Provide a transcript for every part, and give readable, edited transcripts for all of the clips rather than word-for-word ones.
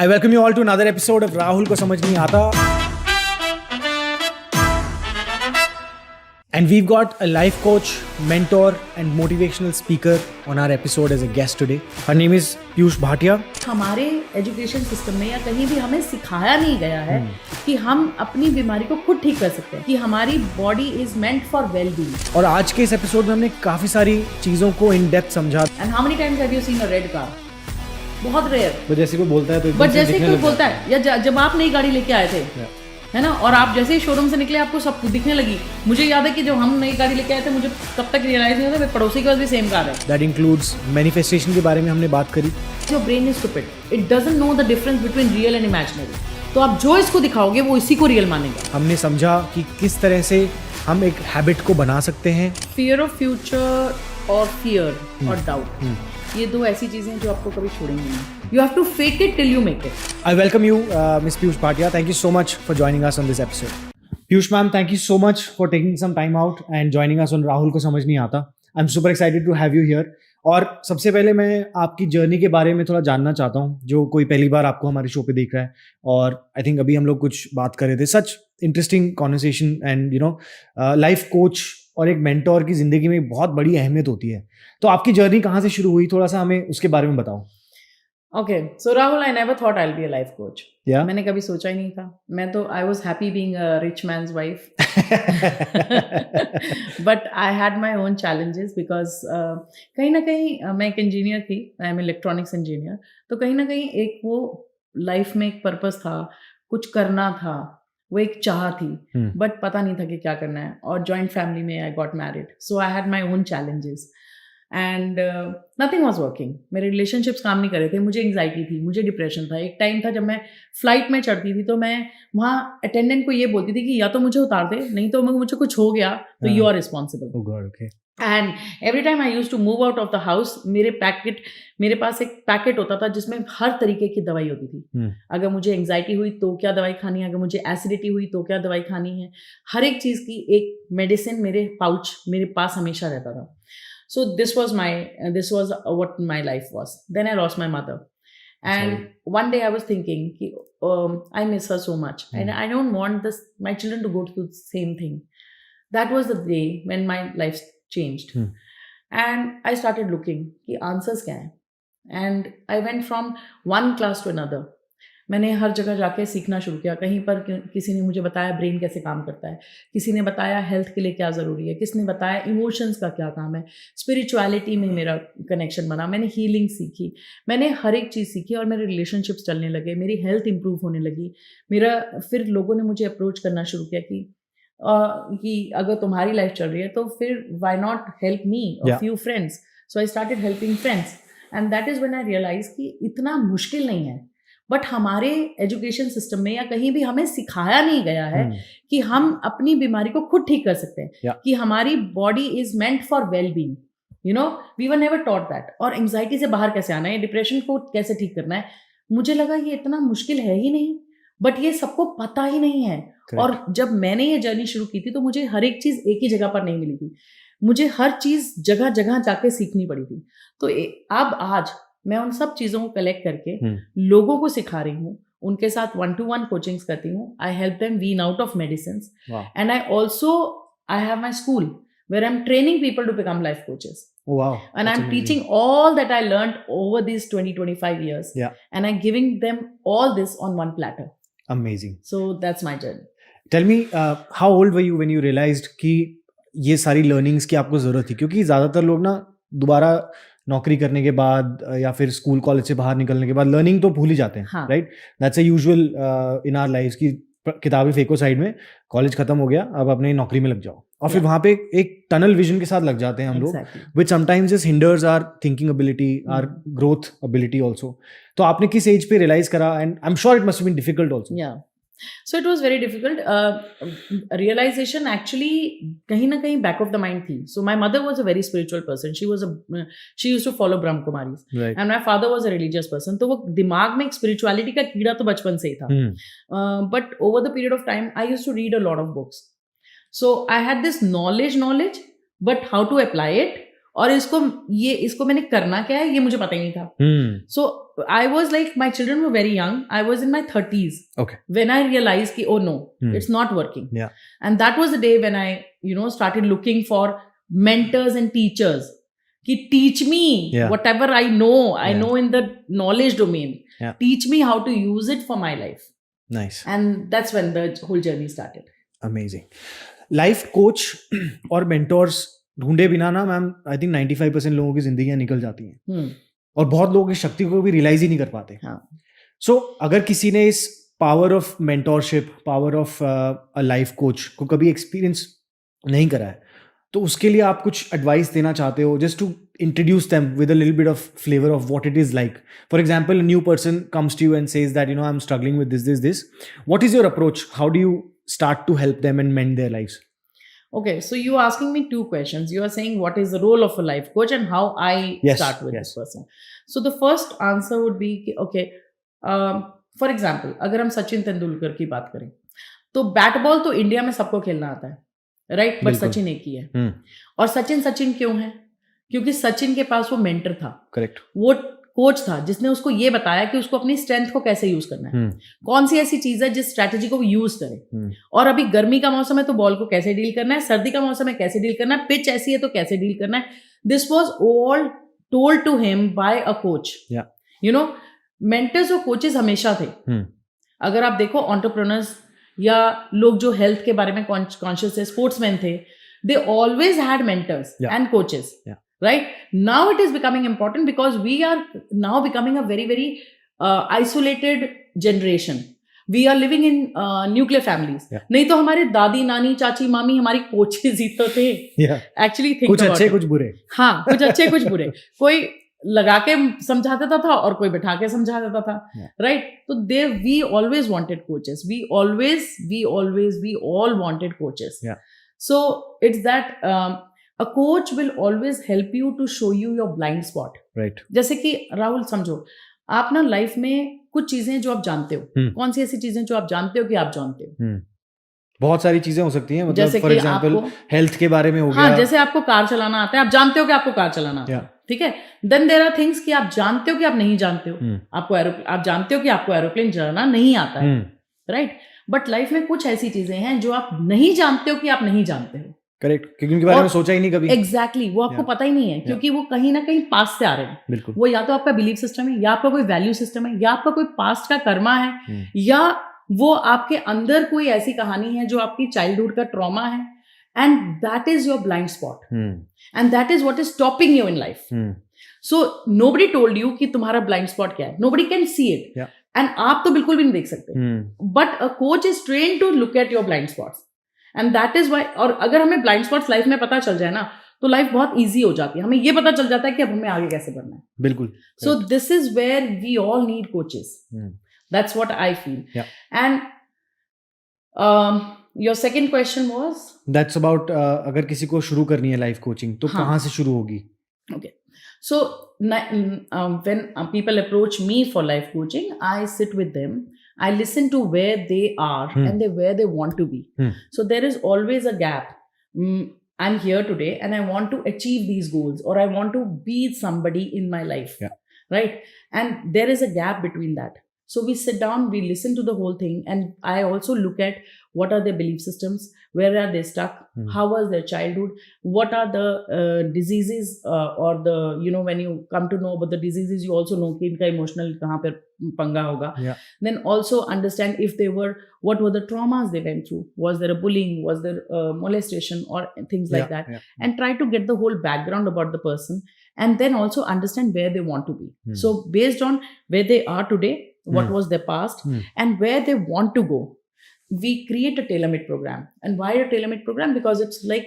I welcome you all to another episode of Rahul को समझ नहीं आता. And we've got a life coach, mentor and motivational speaker on our episode as a guest today. Her name is Piyush Bhatia. हमारे education system में या कहीं भी हमें सिखाया नहीं गया है कि हम अपनी बीमारी को खुद ठीक कर सकते हैं, कि हमारी body is meant for well being. और आज के इस एपिसोड में हमने काफी सारी चीजों को इन डेप्थ समझा. And how many times have you seen a red car? बहुत रेयर. तो जैसे कोई बोलता है तो बट जैसे कोई बोलता है, या जब आप नई गाड़ी लेके आए थे, है ना, और आप जैसे ही शोरूम से निकले आपको सब कुछ दिखने लगी. मुझे याद है कि जब हम नई गाड़ी लेके आए थे, मुझे तब तक रियलाइज नहीं होता मेरे पड़ोसी के पास भी सेम कार है. दैट इंक्लूड्स मैनिफेस्टेशन के बारे में हमने बात करी. Your brain is stupid, it doesn't know the difference between real and imaginary. तो आप जो इसको दिखाओगे वो इसी को रियल मानेगा. हमने समझा कि किस तरह से हम एक हैबिट को बना सकते हैं. फियर ऑफ फ्यूचर और फियर और डाउट, ये दो ऐसी चीजें जो आपको कभी छोड़ेंगी नहीं. You have to fake it till you make it. I welcome you, Ms. Piyush Bhatia. Thank you so much for joining us on this episode. Piyush ma'am, thank you so much for taking some time out and joining us on Rahul को समझ नहीं आता. I'm super excited to have you here. और सबसे पहले मैं आपकी journey के बारे में थोड़ा जानना चाहता हूँ, जो कोई पहली बार आपको हमारे शो पे देख रहा है. और आई थिंक अभी हम लोग कुछ बात कर रहे थे, such interesting conversation. And you know, life coach और एक मेंटोर की जिंदगी में बहुत बड़ी अहमियत होती है. तो आपकी जर्नी कहाँ से शुरू हुई, थोड़ा सा हमें उसके बारे में बताओ. Okay, so Rahul, I never thought I'll be a life coach. Yeah. मैंने कभी सोचा ही नहीं था. मैं तो I was happy being a rich man's wife. But I had my own challenges because कहीं ना कहीं मैं एक इंजीनियर थी. I am electronics engineer. तो कहीं ना कहीं एक वो लाइफ में एक पर्पस था, कुछ करना था, वो एक चाह थी. बट पता नहीं था कि क्या करना है. और जॉइंट फैमिली में I got married, so I had my own challenges and nothing was working. मेरे रिलेशनशिप्स काम नहीं कर रहे थे. मुझे एंग्जाइटी थी, मुझे डिप्रेशन था. एक टाइम था जब मैं फ्लाइट में चढ़ती थी तो मैं वहाँ अटेंडेंट को ये बोलती थी कि या तो मुझे उतार दे, नहीं तो मुझे कुछ हो गया तो you are responsible. And every time I use to move out of the house, मेरे पास एक पैकेट होता था जिसमें हर तरीके की दवाई होती थी. अगर मुझे एंग्जाइटी हुई तो क्या दवाई खानी है, अगर मुझे एसिडिटी हुई तो क्या दवाई खानी है. हर एक चीज़ की एक मेडिसिन मेरे पाउच मेरे पास हमेशा रहता था. So this was what my life was. Then I lost my mother. And one day I was thinking, I miss her so much. And I don't want my children to go through the same thing. That was the day when my life changed. And I started looking, कि answers क्या हैं. And I went from one class to another. मैंने हर जगह जाके सीखना शुरू किया. कहीं पर किसी ने मुझे बताया ब्रेन कैसे काम करता है, किसी ने बताया हेल्थ के लिए क्या ज़रूरी है, किसी ने बताया इमोशंस का क्या काम है. स्पिरिचुअलिटी में मेरा कनेक्शन बना. मैंने हीलिंग सीखी, मैंने हर एक चीज़ सीखी और मेरे रिलेशनशिप्स चलने लगे, मेरी हेल्थ इंप्रूव होने लगी. फिर लोगों ने मुझे अप्रोच करना शुरू किया कि अगर तुम्हारी लाइफ चल रही है तो फिर वाई नॉट हेल्प मी और few friends. So I started helping friends and that is when I realize कि इतना मुश्किल नहीं है. बट हमारे एजुकेशन सिस्टम में या कहीं भी हमें सिखाया नहीं गया है कि हम अपनी बीमारी को खुद ठीक कर सकते हैं, कि हमारी body is meant for well being. You know, we were never taught that. और एंग्जाइटी से बाहर कैसे आना है, डिप्रेशन को कैसे ठीक करना है. मुझे लगा ये इतना मुश्किल है ही नहीं, बट ये सबको पता ही नहीं है. और जब मैंने ये जर्नी शुरू की थी तो मुझे हर एक चीज़ एक ही जगह पर नहीं मिली थी. मुझे हर चीज़ जगह जगह जाके सीखनी पड़ी थी. तो अब आज मैं उन सब चीज़ों को कलेक्ट करके लोगों को सिखा रही हूँ, उनके साथ 1-to-1 कोचिंग्स करती हूँ. I help them wean out of medicines. And I have my school where I am training people to become life coaches. Wow. And I'm teaching all that I learned over these 20-25 years. Yeah. And I'm giving them all this on one platter. Amazing. So that's my journey. Tell me, how old were you when you realized कि ये सारी learnings की आपको ज़रूरत थी? क्योंकि ज़्यादातर लोग ना दोबारा नौकरी करने के बाद या फिर स्कूल कॉलेज से बाहर निकलने के बाद लर्निंग तो भूल ही जाते हैं, right? That's a usual in our lifes कि किताबें फेंको साइड में, कॉलेज खत्म हो गया, अब अपनी नौकरी में लग जाओ. और फिर वहाँ पे एक टनल विजन के साथ लग जाते हैं हम लोग, which sometimes just hinders our thinking ability, our growth ability also. तो आपने किस एज पे रियलाइज करा? And I am sure it must have been difficult also. So it was very difficult. Realization actually kahin na kahin back of the mind thi. So my mother was a very spiritual person. She used to follow Brahma Kumaris. Right. And my father was a religious person. तो वो दिमाग में एक spirituality का कीड़ा तो बचपन से ही था. But over the period of time, I used to read a lot of books. So I had this knowledge, but how to apply it और इसको मैंने करना क्या है ये मुझे पता ही नहीं था. So I was like, my children were very young. I was in my 30s. Okay. When I realized ki, oh no, Hmm. it's not working. Yeah. And that was the day when I, started looking for mentors and teachers. Ki teach me Yeah. whatever I know. I Yeah. know in the knowledge domain. Yeah. Teach me how to use it for my life. Nice. And that's when the whole journey started. Amazing. Life coach और mentors ढूंढे बिना ना ma'am I think 95% लोगों की जिंदगियां निकल जाती हैं और बहुत लोग इस शक्ति को भी रियलाइज ही नहीं कर पाते. सो अगर किसी ने इस power of mentorship, power of a life coach को कभी एक्सपीरियंस नहीं करा है, तो उसके लिए आप कुछ एडवाइस देना चाहते हो, just to introduce them with a little bit of flavor of what it is like. For example, a new person comes to you and says that, I'm struggling with this. What is your approach? How do you start to help them and mend their lives? Okay, so you're asking me two questions. You are saying what is the role of a life coach and how I start with this person. So the first answer would be, okay, for example, अगर हम सचिन तेंदुलकर की बात करें, तो bat ball तो India में सबको खेलना आता है, राइट? बट सचिन एक ही है. और सचिन क्यों है? क्योंकि सचिन के पास वो मेंटर था. करेक्ट. वो कोच था जिसने उसको ये बताया कि उसको अपनी स्ट्रेंथ को कैसे यूज करना है, कौन सी ऐसी चीज है जिस स्ट्रैटेजी को वो यूज करे, और अभी गर्मी का मौसम है तो बॉल को कैसे डील करना है, सर्दी का मौसम है कैसे डील करना है, पिच ऐसी है तो कैसे डील करना है. This was all told to him by a coach. Mentors और कोचेस हमेशा थे. अगर आप देखो एंटरप्रेन्योर्स या लोग जो हेल्थ के बारे में कॉन्शियस थे, स्पोर्ट्समैन थे, they always had mentors and coaches. Right? Now it is becoming important because we are now becoming a very, very isolated generation. We are living in nuclear families. नहीं तो हमारे दादी, नानी, चाची, मामी हमारी कोचेस ही तो थे. Actually think कुछ अच्छे कुछ बुरे. हाँ, कुछ अच्छे कुछ बुरे. कोई लगा के समझा देता था और कोई बैठा के समझा देता था. Right? तो we always wanted coaches. We all wanted coaches. So it's that a coach will always help you to show you your blind spot. Right. जैसे कि राहुल समझो, आप ना लाइफ में कुछ चीजें जो आप जानते हो, कौन सी ऐसी चीजें जो आप जानते हो कि आप जानते हो? बहुत सारी चीजें हो सकती हैं, मतलब फॉर एग्जांपल हेल्थ के बारे में हो गया. हाँ, जैसे आपको कार चलाना आता है, आप जानते हो कि आपको कार चलाना आता है, ठीक है. देन देयर आर थिंग्स कि आप जानते हो कि आप नहीं जानते हो. आप जानते हो कि आपको एरोप्लेन चलाना नहीं आता है, राइट? बट लाइफ में कुछ ऐसी चीजें हैं जो आप नहीं जानते हो कि आप नहीं जानते हो. करेक्ट. क्योंकि उनके बारे में सोचा ही नहीं कभी. एग्जैक्टली. वो आपको पता ही नहीं है क्योंकि वो कहीं ना कहीं पास्ट से आ रहे हैं. बिल्कुल. वो या तो आपका बिलीफ सिस्टम है, या आपका कोई वैल्यू सिस्टम है, या आपका कोई पास्ट का कर्मा है, या वो आपके अंदर कोई ऐसी कहानी है जो आपकी चाइल्डहुड का ट्रॉमा है, and that is your blind spot, and that is what is stopping you in life. So nobody told you कि तुम्हारा ब्लाइंड स्पॉट क्या है. Nobody can see it, and आप तो बिल्कुल भी नहीं देख सकते. But a coach is train to look at your blind spots. And that is why. और अगर हमें ब्लाइंड स्पॉट्स लाइफ में पता चल जाए ना, तो लाइफ बहुत इजी हो जाती है. हमें ये पता चल जाता है कि अब हमें आगे कैसे बढ़ना है. बिल्कुल. So this is where we all need coaches. That's what I feel. And your second question was that's about अगर किसी को शुरू करनी है लाइफ कोचिंग तो कहाँ से शुरू होगी? Okay. So when people approach me for life coaching, I sit with them. I listen to where they are and where they want to be. So there is always a gap. I'm here today and I want to achieve these goals, or I want to be somebody in my life. Right? And there is a gap between that. So we sit down, we listen to the whole thing, and I also look at what are their belief systems, where are they stuck, how was their childhood, what are the diseases, or the, when you come to know about the diseases, you also know कि इनका emotional कहाँ पे पंगा होगा. Then also understand if they were, what were the traumas they went through, was there a bullying, was there molestation or things like that, and try to get the whole background about the person, and then also understand where they want to be. So based on where they are today, what was their past, and where they want to go, we create a tailor-made program. And why a tailor-made program? Because it's like,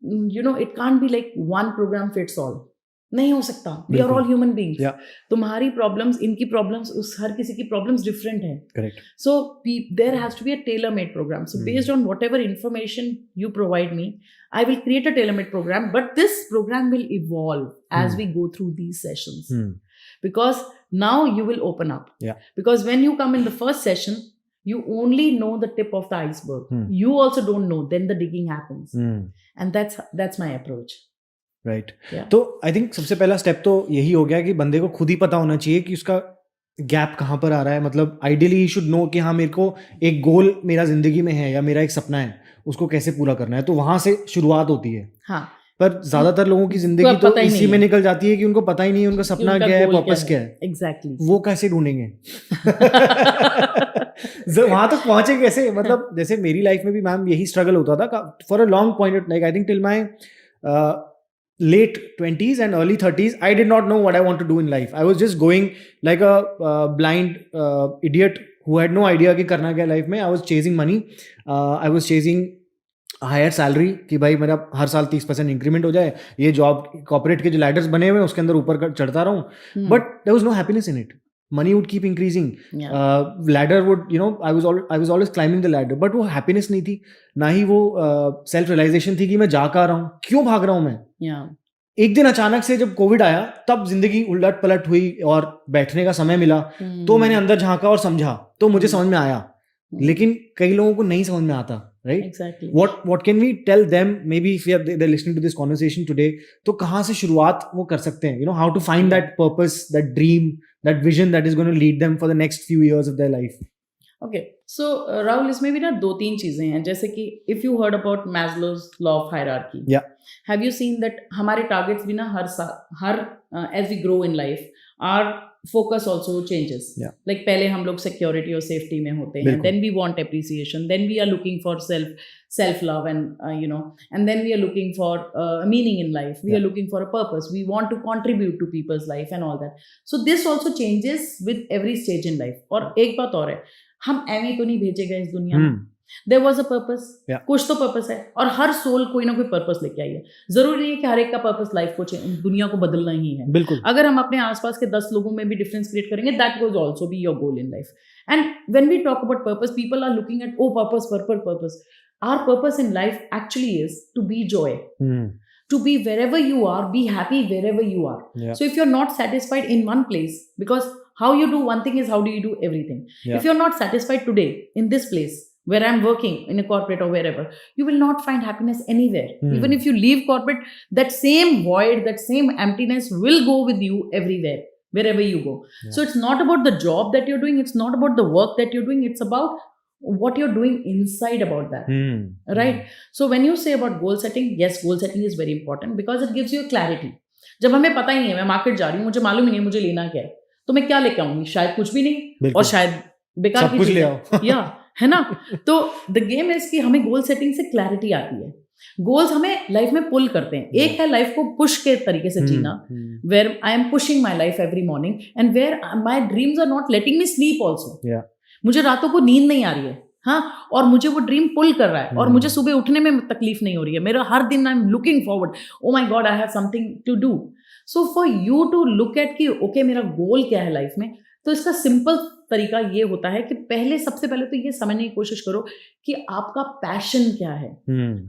it can't be like one program fits all. नहीं हो सकता. We are all human beings. तुम्हारी problems, इनकी problems, उस हर किसी की problems different है. Correct. So there has to be a tailor-made program. So based on whatever information you provide me, I will create a tailor-made program. But this program will evolve as we go through these sessions. Because now you will open up. Because when you come in the first session, you only know the tip of the iceberg. You also don't know. Then the digging happens. And that's my approach. Right. Yeah. तो I think सबसे पहला step तो यही हो गया कि बंदे को खुद ही पता होना चाहिए कि उसका गैप कहाँ पर आ रहा है। मतलब आइडियली ही शुड नो कि हाँ मेरे को एक गोल मेरा जिंदगी में है या मेरा एक सपना है, उसको कैसे पूरा करना है। तो वहां से शुरुआत होती है। हाँ, पर ज्यादातर लोगों की को जिंदगी तो पता ही इसी नहीं में है निकल जाती है कि उनको पता ही नहीं है उनका कि सपना उनका क्या है, गोल पर्पस क्या है। एग्जैक्टली। वो कैसे ढूंढेंगे? वहां तक पहुंचे कैसे? मतलब जैसे मेरी लाइफ में भी मैम यही स्ट्रगल होता था for a long point, like I think till my late 20s and early 30s. I did not know what I want to do in life. I was just going like a blind idiot who had no idea कि करना क्या life में. I was chasing money. I was chasing higher salary कि भाई मेरा हर साल 30% increment हो जाए, ये जॉब कॉर्पोरेट के जो लैडर्स बने हुए हैं उसके अंदर ऊपर चढ़ता रहूं. But there was no happiness in it. Money would keep increasing, ladder would I was always climbing the ladder, but वो हैप्पीनेस नहीं थी, ना ही वो सेल्फ रियलाइजेशन थी कि मैं जा कर रहा हूँ, क्यों भाग रहा हूँ मैं. एक दिन अचानक से जब कोविड आया तब जिंदगी उलट पलट हुई और बैठने का समय मिला, तो मैंने अंदर झांका और समझा, तो मुझे समझ में आया. लेकिन कई लोगों को नहीं समझ में आता, right? Exactly. What can we tell them, maybe if they're listening to this conversation today, तो कहाँ से शुरुआत वो कर सकते हैं, how to find that purpose, that dream, that vision that is going to lead them for the next few years of their life. Okay, so Rahul, इसमें भी ना 2-3 चीजें हैं, जैसे कि if you heard about Maslow's law of hierarchy, have you seen that हमारे targets भी ना हर as we grow in life, our focus also changes. Like पहले हम लोग security और safety में होते हैं, then we want appreciation, then we are looking for self love, and and then we are looking for meaning in life, we are looking for a purpose, we want to contribute to people's life and all that. So this also changes with every stage in life. और एक बात और है, हम एਵੇਂ तो नहीं भेजे गए इस दुनिया में. There was a purpose. कुछ तो पर्पस है, और हर सोल कोई ना कोई पर्पस लेके आई है. जरूरी नहीं है कि हर एक का पर्पस लाइफ को दुनिया को बदलना ही है. बिल्कुल. अगर हम अपने आसपास के 10 लोगों में भी डिफरेंस क्रिएट करेंगे, that would also be your goal in life. And when we talk about purpose, people are looking at purpose. Our purpose in life actually is to be joy. To be wherever you are, be happy wherever you are. So if you're not satisfied in one place, because how you do one thing is how do you do everything. If you're not satisfied today in this place where I'm working in a corporate or wherever, you will not find happiness anywhere. Even if you leave corporate, that same void, that same emptiness will go with you everywhere, wherever you go. So it's not about the job that you're doing, it's not about the work that you're doing, it's about what you're doing inside about that. Right? So when you say about goal setting, yes, goal setting is very important because it gives you a clarity. जब हमें पता ही नहीं है, मैं market जा रही हूँ, मुझे मालूम ही नहीं है मुझे लेना क्या है, तो मैं क्या लेके आऊंगी? शायद कुछ भी नहीं, और शायद बेकार की चीज है, है ना? तो द गेम इज कि हमें गोल सेटिंग से क्लैरिटी आती है. गोल्स हमें लाइफ में पुल करते हैं. एक है लाइफ को पुश के तरीके से जीना, where I am pushing my life every morning and where my dreams are not letting me sleep also. मुझे रातों को नींद नहीं आ रही है, हाँ, और मुझे वो ड्रीम पुल कर रहा है, और मुझे सुबह उठने में तकलीफ नहीं हो रही है. मेरा हर दिन I am looking forward, oh my God I have something to do. So for you to look at कि ओके मेरा गोल क्या है लाइफ में, तो इसका सिंपल तरीका ये होता है कि सबसे पहले तो ये समझने की कोशिश करो कि आपका पैशन क्या है.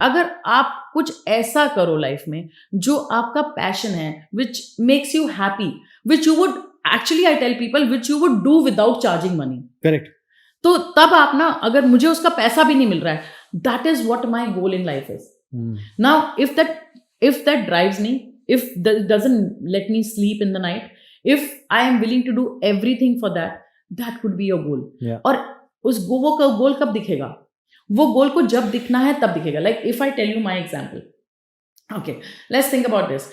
अगर आप कुछ ऐसा करो लाइफ में जो आपका पैशन है, which makes you happy, which you would actually, I tell people, which you would do without charging money. Correct. तो तब आप ना, अगर मुझे उसका पैसा भी नहीं मिल रहा है, that is what my goal in life is. Now if that drives me, if that doesn't let me sleep in the night, if I am willing to do everything for that, that could be your goal. और उस वो गोल कब दिखेगा? वो गोल को जब दिखना है तब दिखेगा. Like if I tell you my example, okay, let's think about this.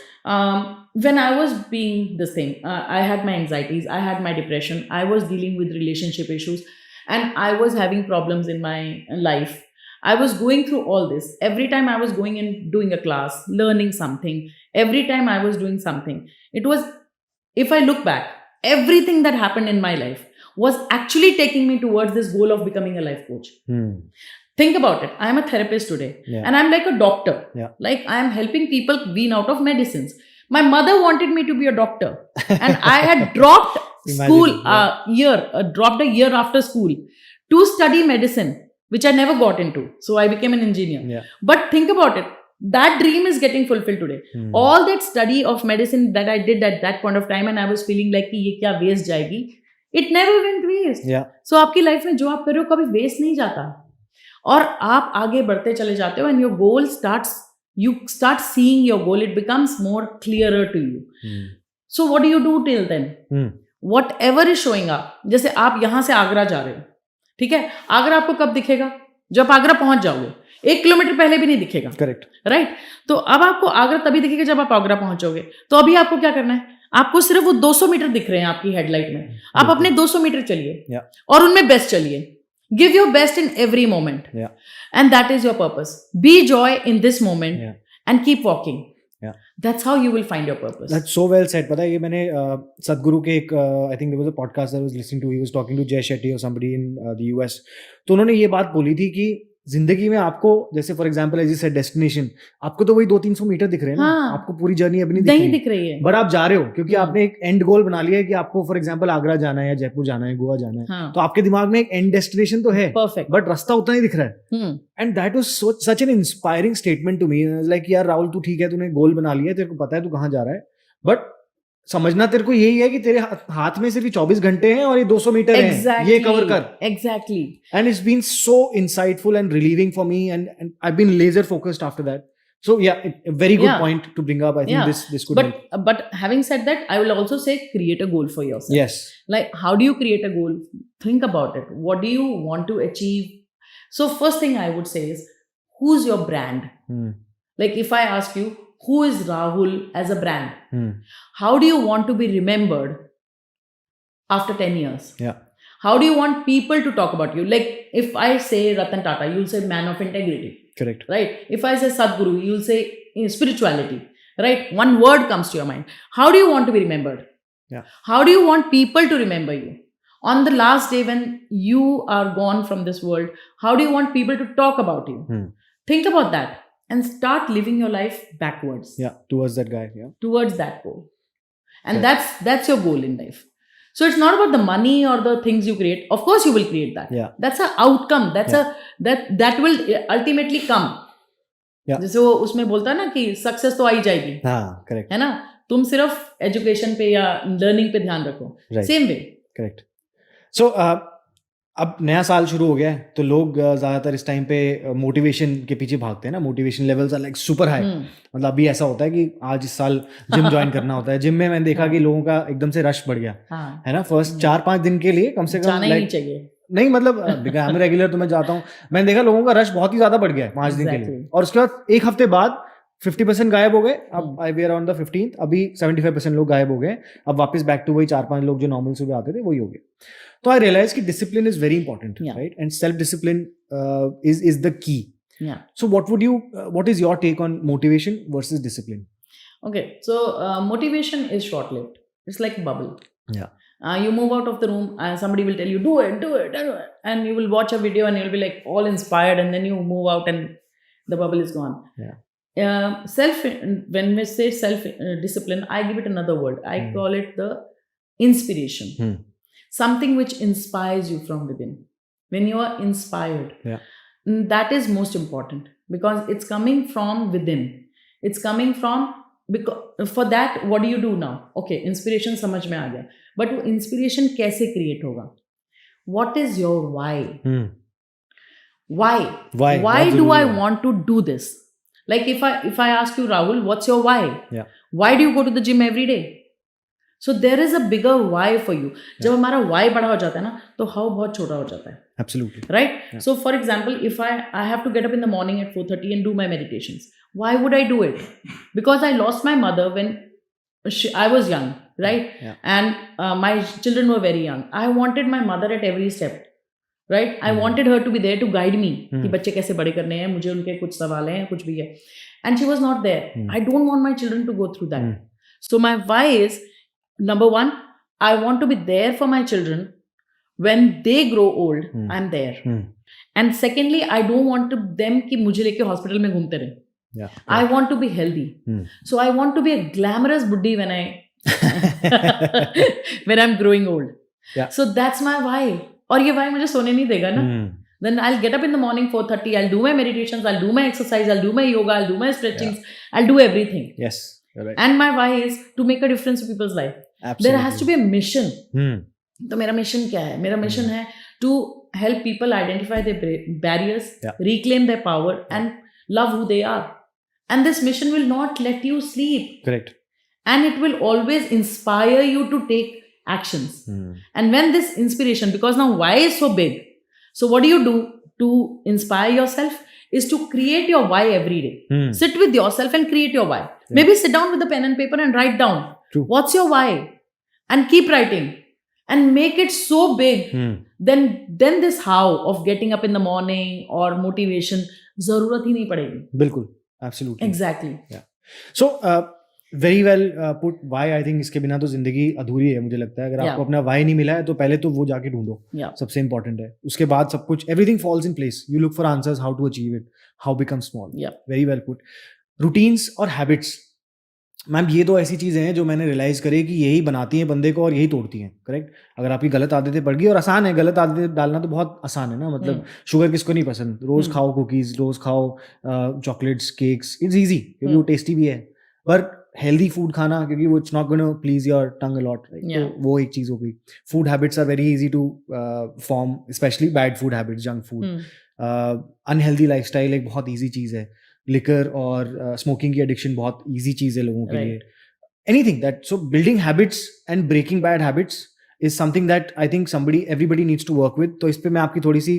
When I was being this thing, I had my anxieties, I had my depression, I was dealing with relationship issues, and I was having problems in my life. I was going through all this. Every time I was going and doing a class, learning something, every time I was doing something, it was, if I look back, everything that happened in my life was actually taking me towards this goal of becoming a life coach. Think about it. I am a therapist today, and I'm like a doctor. Like I am helping people wean out of medicines. My mother wanted me to be a doctor, and I had dropped school dropped a year after school to study medicine, which I never got into. So I became an engineer. But think about it. That dream is getting fulfilled today. All that study of medicine that I did at that point of time, and I was feeling like कि ये क्या waste जाएगी, it never went waste. So आपकी life में जो आप कर रहे हो कभी waste नहीं जाता, और आप आगे बढ़ते चले जाते हो, and your goal starts you start seeing your goal, it becomes more clearer to you. So what do you do till then? Whatever is showing up, जैसे आप यहाँ से आगरा जा रहे हो, ठीक है, आगरा आपको कब दिखेगा? जब आगरा पहुंच जाओगे, 1 किलोमीटर पहले भी नहीं दिखेगा, करेक्ट, राइट? तो अब आपको आगरा तभी दिखेगा जब आप आगरा पहुंचोगे. तो अभी आपको क्या करना है? आपको सिर्फ वो 200 मीटर दिख रहे हैं आपकी हेडलाइट में, आप अपने 200 मीटर चलिए और उनमें बेस्ट चलिए. Give your best in every moment. Yeah. And that is your purpose. Be joy in this moment and keep walking. Yeah. That's how you will find your purpose. That's so well said. पता है ये मैंने सदगुरु के एक I think there was a podcast I was listening to. He was talking to Jay Shetty or somebody in the US. तो उन्होंने ये बात बोली थी कि जिंदगी में आपको जैसे for example as you said destination, आपको तो वही 200-300 मीटर दिख रहे हैं ना. हाँ. आपको पूरी जर्नी अभी नहीं दिख रही है, बट आप जा रहे हो क्योंकि आपने एक एंड गोल बना लिया है कि आपको फॉर एग्जांपल आगरा जाना है या जयपुर जाना है, गोवा जाना है. हाँ. तो आपके दिमाग में एक एंड डेस्टिनेशन तो है, परफेक्ट, बट रास्ता उतना ही दिख रहा है. And that was such an inspiring statement to me. Like यार राहुल, तू ठीक है, तूने गोल बना लिया है, तेरे को पता है तू कहाँ जा रहा है, बट समझना तेरे को यही है कि तेरे हाथ में सिर्फ 24 घंटे हैं और ये 200 मीटर हैं, ये कवर कर. Exactly. And it's been so insightful and relieving for me and I have been laser focused after that. So yeah, a very good point to bring up. I think this could help. But having said that, I will also say create a goal for yourself. Yes. Like how do you create a goal? Think about it. What do you want to achieve? So first thing I would say is, who's your brand? Like if I ask you, who is Rahul as a brand? How do you want to be remembered after 10 years? Yeah. How do you want people to talk about you? Like if I say Ratan Tata, you'll say man of integrity. Correct. Right? If I say Sadhguru, you'll say spirituality. Right? One word comes to your mind. How do you want to be remembered? Yeah. How do you want people to remember you? On the last day when you are gone from this world, how do you want people to talk about you? Think about that and start living your life backwards. Yeah, towards that guy. Yeah. Towards that goal. And that's your goal in life. So it's not about the money or the things you create. Of course you will create that. Yeah. That's an outcome. That will ultimately come. Yeah. जैसे वो उसमें बोलता है ना कि success तो आ ही जाएगी. हाँ, correct. है ना? तुम सिर्फ एजुकेशन पे या लर्निंग पे ध्यान रखो. Same way. करेक्ट. सो अब नया साल शुरू हो गया है तो लोग ज़्यादातर इस टाइम पे मोटिवेशन के पीछे भागते हैं ना. Motivation levels are like super high. मतलब अभी ऐसा होता है कि आज इस साल जिम ज्वाइन करना होता है. जिम में मैंने देखा कि लोगों का एकदम से रश बढ़ गया है ना. फर्स्ट 4-5 दिन के लिए कम से कम जाना ही नहीं चाहिए. नहीं मतलब मैं रेगुलर तो मैं जाता हूँ. मैंने देखा लोगों का रश बहुत ही ज्यादा बढ़ गया है 5 दिन के लिए. और उसके बाद एक हफ्ते बाद 50% गायब हो गए. अब आई वी अराउंड द 15th, अभी 75% लोग गायब हो गए. अब वापस बैक टू वही 4-5 लोग जो नॉर्मल सुबह आते थे वही हो गए. तो आई रियलाइज कि discipline is very important, right? And self discipline is the key. So what is your take on motivation versus discipline? Okay, so motivation is short lived. It's like a bubble. Yeah. You move out of the room and somebody will tell you do it, and you will watch a video and you'll be like all inspired, and then you move out and the bubble is gone. When we say self discipline, I give it another word. I call it the inspiration. Something which inspires you from within. When you are inspired, that is most important because it's coming from within. It's coming from, because for that what do you do now? Okay, inspiration समझ में आ गया, but वो inspiration कैसे create होगा? What is your why? Why do I want to do this? Like if I ask you, Rahul, what's your why? Why do you go to the gym every day? So there is a bigger why for you. जब हमारा why बड़ा हो जाता है ना तो how बहुत छोटा हो जाता है. Absolutely. Right? Yeah. So for example, if I have to get up in the morning at 4:30 and do my meditations, why would I do it? Because I lost my mother when I was young, right? Yeah. And my children were very young. I wanted my mother at every step. Right? I wanted her to be there to guide me. कि बच्चे कैसे बड़े करने हैं, मुझे उनके कुछ सवाल हैं, कुछ भी है. And she was not there. I don't want my children to go through that. So my why is, number one, I want to be there for my children when they grow old. I'm there. And secondly, I don't want them कि मुझे लेके hospital में घूमते रहे. I want to be healthy. So I want to be a glamorous buddhi when I'm growing old. So that's my why. और ये why मुझे सोने नहीं देगा ना. Then I'll get up in the morning 4:30. I'll do my meditations. I'll do my exercise. I'll do my yoga. I'll do my stretchings. I'll do everything. Yes. Right. And my why is to make a difference to people's life. Absolutely. There has to be a mission. तो मेरा mission क्या है? मेरा mission है to help people identify their barriers, reclaim their power, and love who they are. and this mission will not let you sleep, Correct. and it will always inspire you to take actions. And when this inspiration, because now why is so big, so what do you do to inspire yourself is to create your why every day. Sit with yourself and create your why. Maybe sit down with a pen and paper and write down. True. What's your why, and keep writing and make it so big. Then this how of getting up in the morning or motivation जरूरत ही नहीं पड़ेगी. बिल्कुल, absolutely. Exactly. So very well put. Why I think इसके बिना तो जिंदगी अधूरी है मुझे लगता है. अगर आपको अपना why नहीं मिला है तो पहले तो वो जाके ढूंढो. सबसे important है. उसके बाद सब कुछ everything falls in place. You look for answers, how to achieve it, how become small. Very well put. Routines और habits. मैम ये तो ऐसी चीज़ें हैं जो मैंने रियलाइज़ करी कि यही बनाती हैं बंदे को और यही तोड़ती हैं. करेक्ट. अगर आपकी गलत आदतें पड़ गई, और आसान है गलत आदतें डालना तो बहुत आसान है ना. मतलब शुगर किसको नहीं पसंद. रोज़ खाओ कुकीज़, रोज़ खाओ चॉकलेट्स, केक्स. इट्स ईजी क्योंकि वो टेस्टी भी है. पर हेल्दी फूड खाना, क्योंकि वो it's not gonna please your tongue a lot. तो वो एक चीज़ हो गई. Food habits are very easy to form, specially bad food habits, junk food. Unhealthy lifestyle एक बहुत ईजी चीज़ है. लिकर और स्मोकिंग की एडिक्शन बहुत ईजी चीज़ है लोगों के लिए. Anything that, so building habits and breaking bad habits is something that I think everybody needs to work with. तो इस पे मैं आपकी थोड़ी सी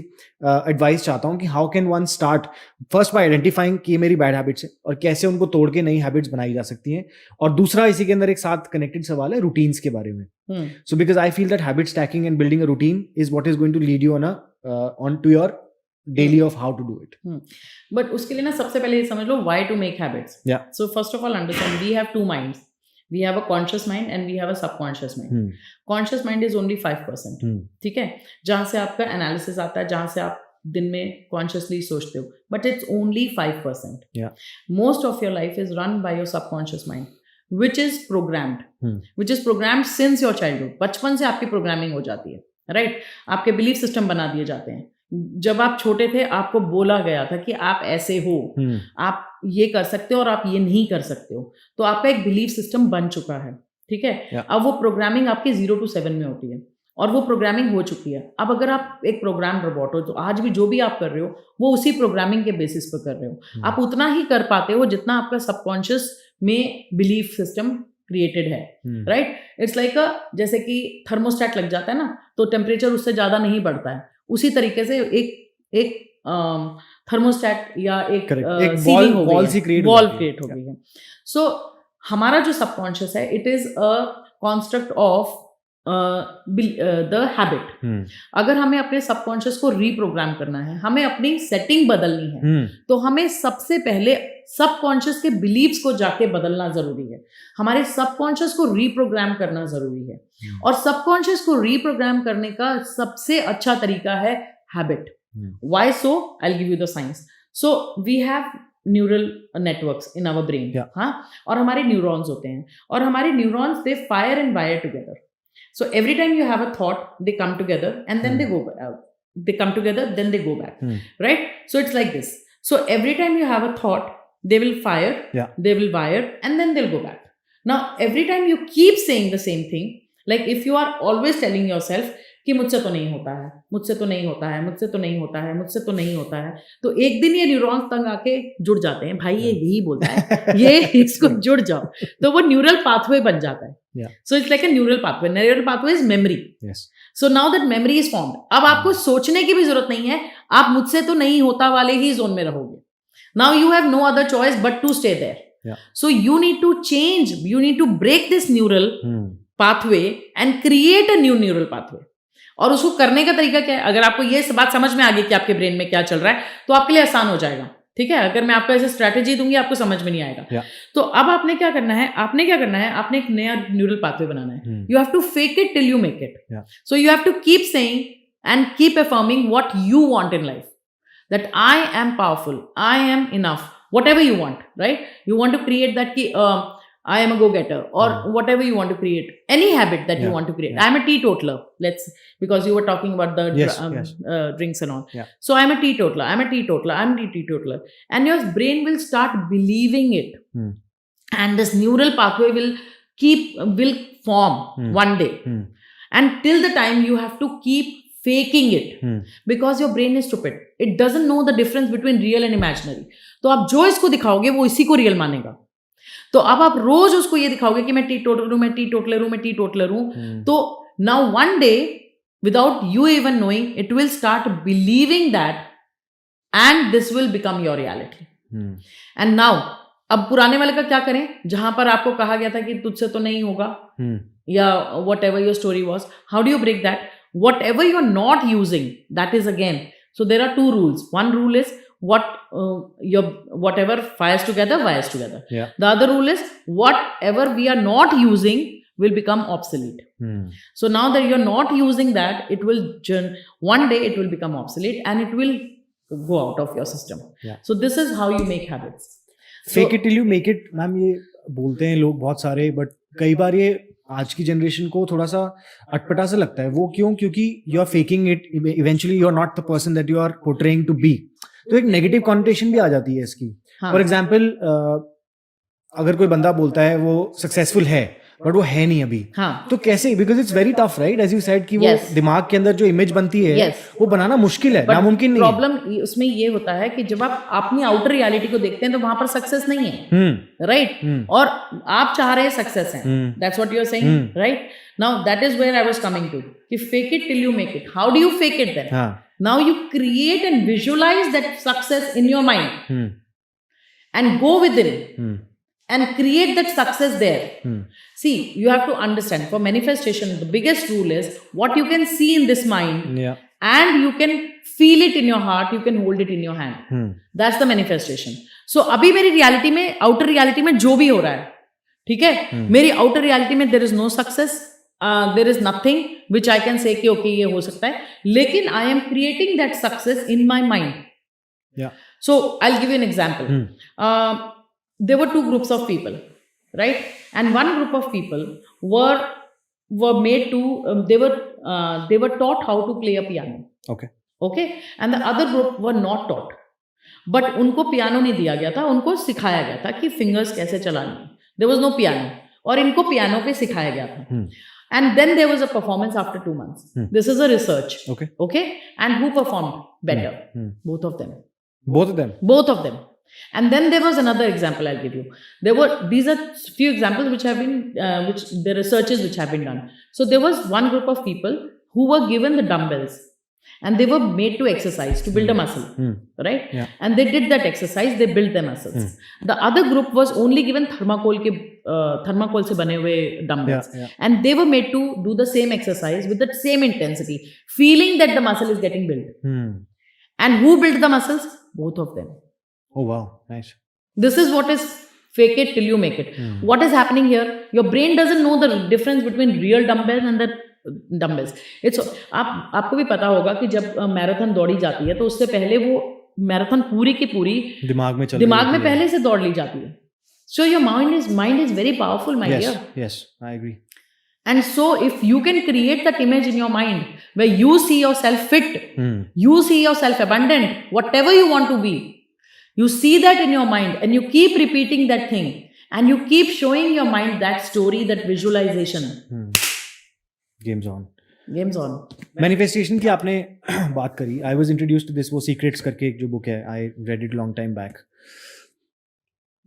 एडवाइस चाहता हूँ कि how can one start first by identifying कि ये मेरी बैड हैबिट्स है और कैसे उनको तोड़ के नई हैबिट्स बनाई जा सकती हैं. और दूसरा इसी के अंदर एक साथ कनेक्टेड सवाल है रूटीन्स के बारे में. So because I feel that habit stacking and building a routine is what is going to lead you on to your daily of how to do it. But उसके लिए ना सबसे पहले ये समझ लो why to make habits. So first of all understand we have two minds. We have a conscious mind and we have a subconscious mind. Conscious mind is only 5%. ठीक है, जहाँ से आपका एनालिसिस आता है, जहाँ से आप दिन में कॉन्शियसली सोचते हो, but it's only 5%. Most of your life is run by your subconscious mind which is programmed since your childhood. बचपन से आपकी प्रोग्रामिंग हो जाती है, राइट. आपके बिलीफ सिस्टम बना दिए जाते हैं. जब आप छोटे थे आपको बोला गया था कि आप ऐसे हो, आप ये कर सकते हो और आप ये नहीं कर सकते हो. तो आपका एक बिलीफ सिस्टम बन चुका है, ठीक है. अब वो प्रोग्रामिंग आपकी 0 to 7 में होती है और वो प्रोग्रामिंग हो चुकी है. अब अगर आप एक प्रोग्राम रोबोट हो तो आज भी जो भी आप कर रहे हो वो उसी प्रोग्रामिंग के बेसिस पर कर रहे हो. आप उतना ही कर पाते हो जितना आपका सबकॉन्शियस में बिलीफ सिस्टम क्रिएटेड है, राइट. इट्स लाइक जैसे कि थर्मोस्टेट लग जाता है ना, तो टेम्परेचर उससे ज़्यादा नहीं बढ़ता है. उसी तरीके से एक थर्मोस्टेट या एक वॉल क्रिएट हो गई है. सो हमारा जो सबकॉन्शियस है it is a construct of the habit. अगर हमें अपने सबकॉन्शियस को रीप्रोग्राम करना है, हमें अपनी सेटिंग बदलनी है, तो हमें सबसे पहले सबकॉन्शियस के बिलीव्स को जाके बदलना जरूरी है. हमारे सबकॉन्शियस को रीप्रोग्राम करना जरूरी है. और सबकॉन्शियस को रीप्रोग्राम करने का सबसे अच्छा तरीका है habit. Why so? I will give you the science. So we have neural networks in our brain. हाँ, और हमारे न्यूरॉन्स होते हैं और हमारे neurons they fire and wire together. So every time you have a thought, they come together and then they go out. They come together, then they go back. Right? So it's like this. So every time you have a thought, they will fire, they will wire, and then they'll go back. Now, every time you keep saying the same thing, like if you are always telling yourself कि मुझसे तो नहीं होता है, मुझसे तो नहीं होता है, मुझसे तो नहीं होता है, मुझसे तो नहीं होता है, तो एक दिन ये न्यूरॉन्स तंग आके जुड़ जाते हैं. भाई ये यही बोलता है, ये इसको जुड़ जाओ, तो वो न्यूरल पाथवे बन जाता है. So it's like a neural pathway. Neural pathway is memory. Yes. So now that memory is formed, अब आपको सोचने की भी जरूरत नहीं है, आप मुझसे तो नहीं होता वाले ही जोन में रहोगे. Now you have no other choice but to stay there. So you need to change. You need to break this neural pathway and create a new neural pathway. और उसको करने का तरीका क्या है? अगर आपको ये बात समझ में आ गई कि आपके ब्रेन में क्या चल रहा है, तो आपके लिए आसान हो जाएगा. ठीक है, अगर मैं आपको ऐसे स्ट्रैटेजी दूंगी आपको समझ में नहीं आएगा. तो अब आपने क्या करना है, आपने एक नया न्यूरल पाथवे बनाना है. You have to fake it till you make it. So you have to keep saying and keep affirming what you want in life, that I am powerful, I am enough, whatever you want, right? You want to create that ki, I am a go-getter, or whatever you want to create, any habit that you want to create. I am a teetotaler, because you were talking about the drinks and all. So I am a teetotaler, and your brain will start believing it, and this neural pathway will form one day, and till the time you have to keep faking it because your brain is stupid. It doesn't know the difference between real and imaginary. तो आप जो इसको दिखाओगे वो इसी को real मानेगा. तो अब आप रोज उसको ये दिखाओगे कि मैं टीटोटलर हूं, मैं टीटोटलर हूं, मैं टीटोटलर हूं. तो now one day without you even knowing it will start believing that and this will become your reality. And now अब पुराने वाले का क्या करें जहां पर आपको कहा गया था कि तुझसे तो नहीं होगा या whatever your story was, how do you break that? Whatever you're not using, that is again, so there are two rules. One rule is whatever fires together wires together. Yeah. The other rule is whatever we are not using will become obsolete. So now that you're not using that, it will one day it will become obsolete and it will go out of your system. Yeah. So this is how you make habits. Fake it till you make it. Ma'am ये बोलते हैं लोग बहुत सारे, but कई बार ये आज की जनरेशन को थोड़ा सा अटपटा सा लगता है. वो क्यों? क्योंकि you are faking it, eventually you are not the person that you are portraying to be. तो एक नेगेटिव कॉन्नोटेशन भी आ जाती है इसकी. फॉर एग्जाम्पल अगर कोई बंदा बोलता है वो सक्सेसफुल है बट वो है नहीं अभी, तो कैसे? Because it's very tough right, as you said कि वो दिमाग के अंदर जो इमेज बनती है वो बनाना मुश्किल है, नामुमकिन नहीं. प्रॉब्लम उसमें ये होता है कि जब आप अपनी आउटर रियलिटी को देखते हैं तो वहां पर सक्सेस नहीं है, राइट? और आप चाह रहे हैं सक्सेस है, that's what you are saying, right? Now that is where I was coming to, कि fake it till you make it. How do you fake it then? Now you create and visualise that success in your mind and go within and create that success there. See, you have to understand, for manifestation the biggest rule is what you can see in this mind, and you can feel it in your heart, you can hold it in your hand. That's the manifestation. So अभी मेरी reality में, outer reality में जो भी हो रहा है, ठीक है, मेरी outer reality में there is no success, there is nothing which I can say कि okay ये हो सकता है, लेकिन I am creating that success in my mind. So I'll give you an example. There were two groups of people, right? And one group of people were made to they were taught how to play a piano. Okay. And the other group were not taught. But उनको piano नहीं दिया गया था, उनको सिखाया गया था कि फिंगर्स कैसे चलानी है. There was no piano. और इनको पियानो पे सिखाया गया था. And then there was a performance after 2 months. This is a research. Okay. And who performed better? Both of them. Both of them. And then there was another example I'll give you. These are few examples which have been, which the researches which have been done. So there was one group of people who were given the dumbbells and they were made to exercise, to build a muscle, right? And they did that exercise, they built their muscles. The other group was only given thermocol se bane hue dumbbells. And they were made to do the same exercise with the same intensity, feeling that the muscle is getting built. And who built the muscles? Both of them. Oh wow, nice. This is what is fake it till you make it. What is happening here? Your brain doesn't know the difference between real dumbbells and the dumbbells. आपको भी पता होगा कि जब marathon दौड़ी जाती है तो उससे पहले वो मैराथन पूरी की पूरी दिमाग में पहले से दौड़ ली जाती है. So your mind is very powerful, my dear. Yes, I agree. And so if you can create that image in your mind where you see yourself fit, you see yourself abundant, whatever you want to be, you see that in your mind and you keep repeating that thing and you keep showing your mind that story, that visualization. Games on. Manifestation की आपने बात करी. I was introduced to this, वो Secrets करके एक जो book है, I read it long time back.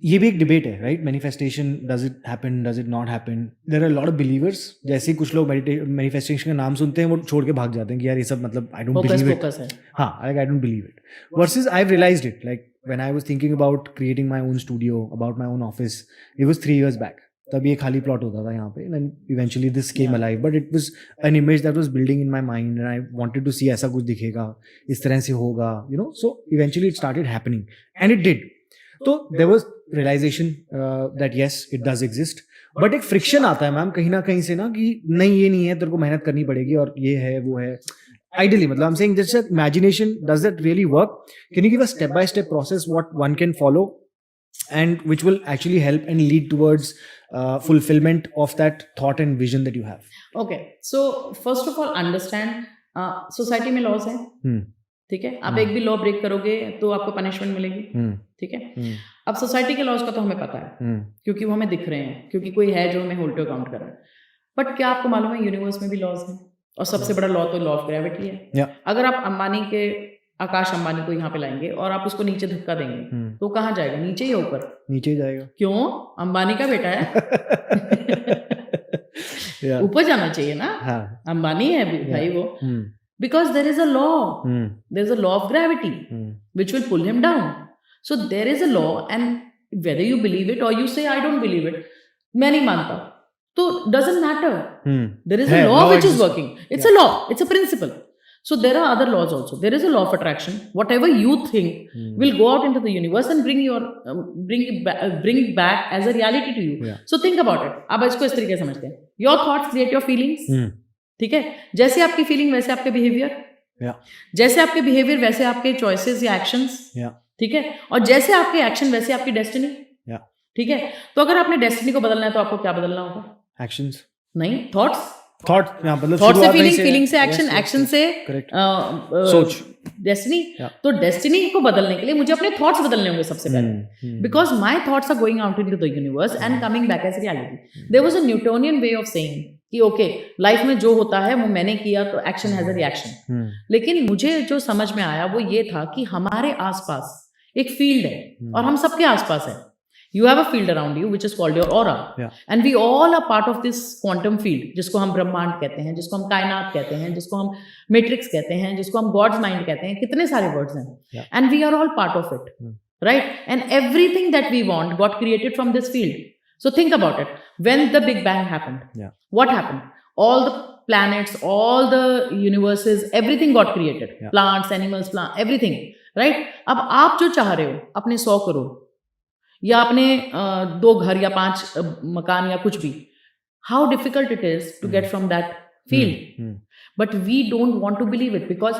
ये भी एक डिबेट है right? Manifestation, does it happen, does it not happen? There are lot of believers. जैसे कुछ लोग मैनिफेस्टेशन का नाम सुनते हैं वो छोड़ के भाग जाते हैं कि यार ये सब मतलब आई डोंट बिलीव इट. हाँ, I don't believe it. Versus I have realised it, like when I was thinking about creating my own studio, about my own office, it was 3 years back. तब ये खाली प्लॉट होता था यहाँ पे, and eventually this came alive, but it was an image that was building in my mind and I wanted to see ऐसा कुछ दिखेगा, इस तरह से होगा, you no. So eventually it started happening and it did. तो there was realisation that yes it does exist, but एक friction आता है मैम कहीं ना कहीं से ना कि नहीं ये नहीं है, तेरे को मेहनत करनी पड़ेगी और ये है वो है. Ideally, मतलब I'm saying just imagination, does that really work? Can you give a step-by-step process what one can follow and which will actually help and lead towards fulfillment of that thought and vision that you have? Okay, so first of all understand society में laws हैं, ठीक है? आप एक भी law break करोगे तो आपको पनिशमेंट मिलेगी, ठीक है? अब सोसाइटी के लॉज का तो हमें पता है क्योंकि वो हमें दिख रहे हैं, क्योंकि कोई है जो हमें होल्ड टू अकाउंट कर रहा है. बट क्या आपको मालूम है यूनिवर्स में भी लॉज हैं? और सबसे बड़ा लॉ तो लॉ ऑफ ग्रेविटी है। या अगर आप आकाश अंबानी को यहाँ पे लाएंगे और आप उसको नीचे धक्का देंगे तो कहाँ जाएगा, नीचे या ऊपर? नीचे जाएगा। क्यों? अंबानी का बेटा है। या ऊपर जाना चाहिए ना, हाँ अंबानी है भाई वो, because there is a law, there is a law of gravity which will pull him down. So there is a law, and whether you believe it or you say I don't believe it, मैं नहीं मानता, तो doesn't matter. There is a law which is working. It's a law, it's a principle. So there are other laws also. There is a law of attraction. Whatever you think will go out into the universe and bring it back as a reality to you. Yeah. So think about it. आप इसको इस तरीके से समझते हैं, your thoughts create your feelings. ठीक है, जैसे आपकी फीलिंग वैसे आपके बिहेवियर, जैसे आपके बिहेवियर वैसे आपके चॉइसेस या एक्शंस, ठीक है, और जैसे आपके एक्शन वैसे आपकी डेस्टिनी, ठीक है। तो अगर आपने डेस्टिनी को बदलना है तो आपको क्या बदलना होगा? एक्शंस नहीं, थॉट्स। थॉट से फीलिंग, फीलिंग से एक्शन, एक्शन से सोच, डेस्टिनी। तो डेस्टिनी को बदलने के लिए मुझे अपने थॉट्स बदलने होंगे सबसे पहले, because my thoughts are going out into the universe and coming back as reality. There was a Newtonian way of saying कि ओके लाइफ में जो होता है वो मैंने किया तो एक्शन हैज अ रिएक्शन। लेकिन मुझे जो समझ में आया वो ये था कि हमारे आसपास एक फील्ड है और हम सबके आसपास है। You have a field around you which is called your aura, and we all are part of this quantum field, जिसको हम ब्रह्मांड कहते हैं, जिसको हम कायनात कहते हैं, जिसको हम मैट्रिक्स कहते हैं, जिसको हम गॉड्स माइंड कहते हैं, कितने सारे वर्ड्स हैं, and we are all part of it, right? And everything that we want got created from this field. So think about it. When the Big Bang happened, what happened? All the planets, all the universes, everything got created. Plants, animals, everything, right? अब आप जो चाह रहे हो, अपने 100 करोड़ या अपने 2 घर या 5 मकान या कुछ भी, how difficult it is to get from that field. But we don't want to believe it because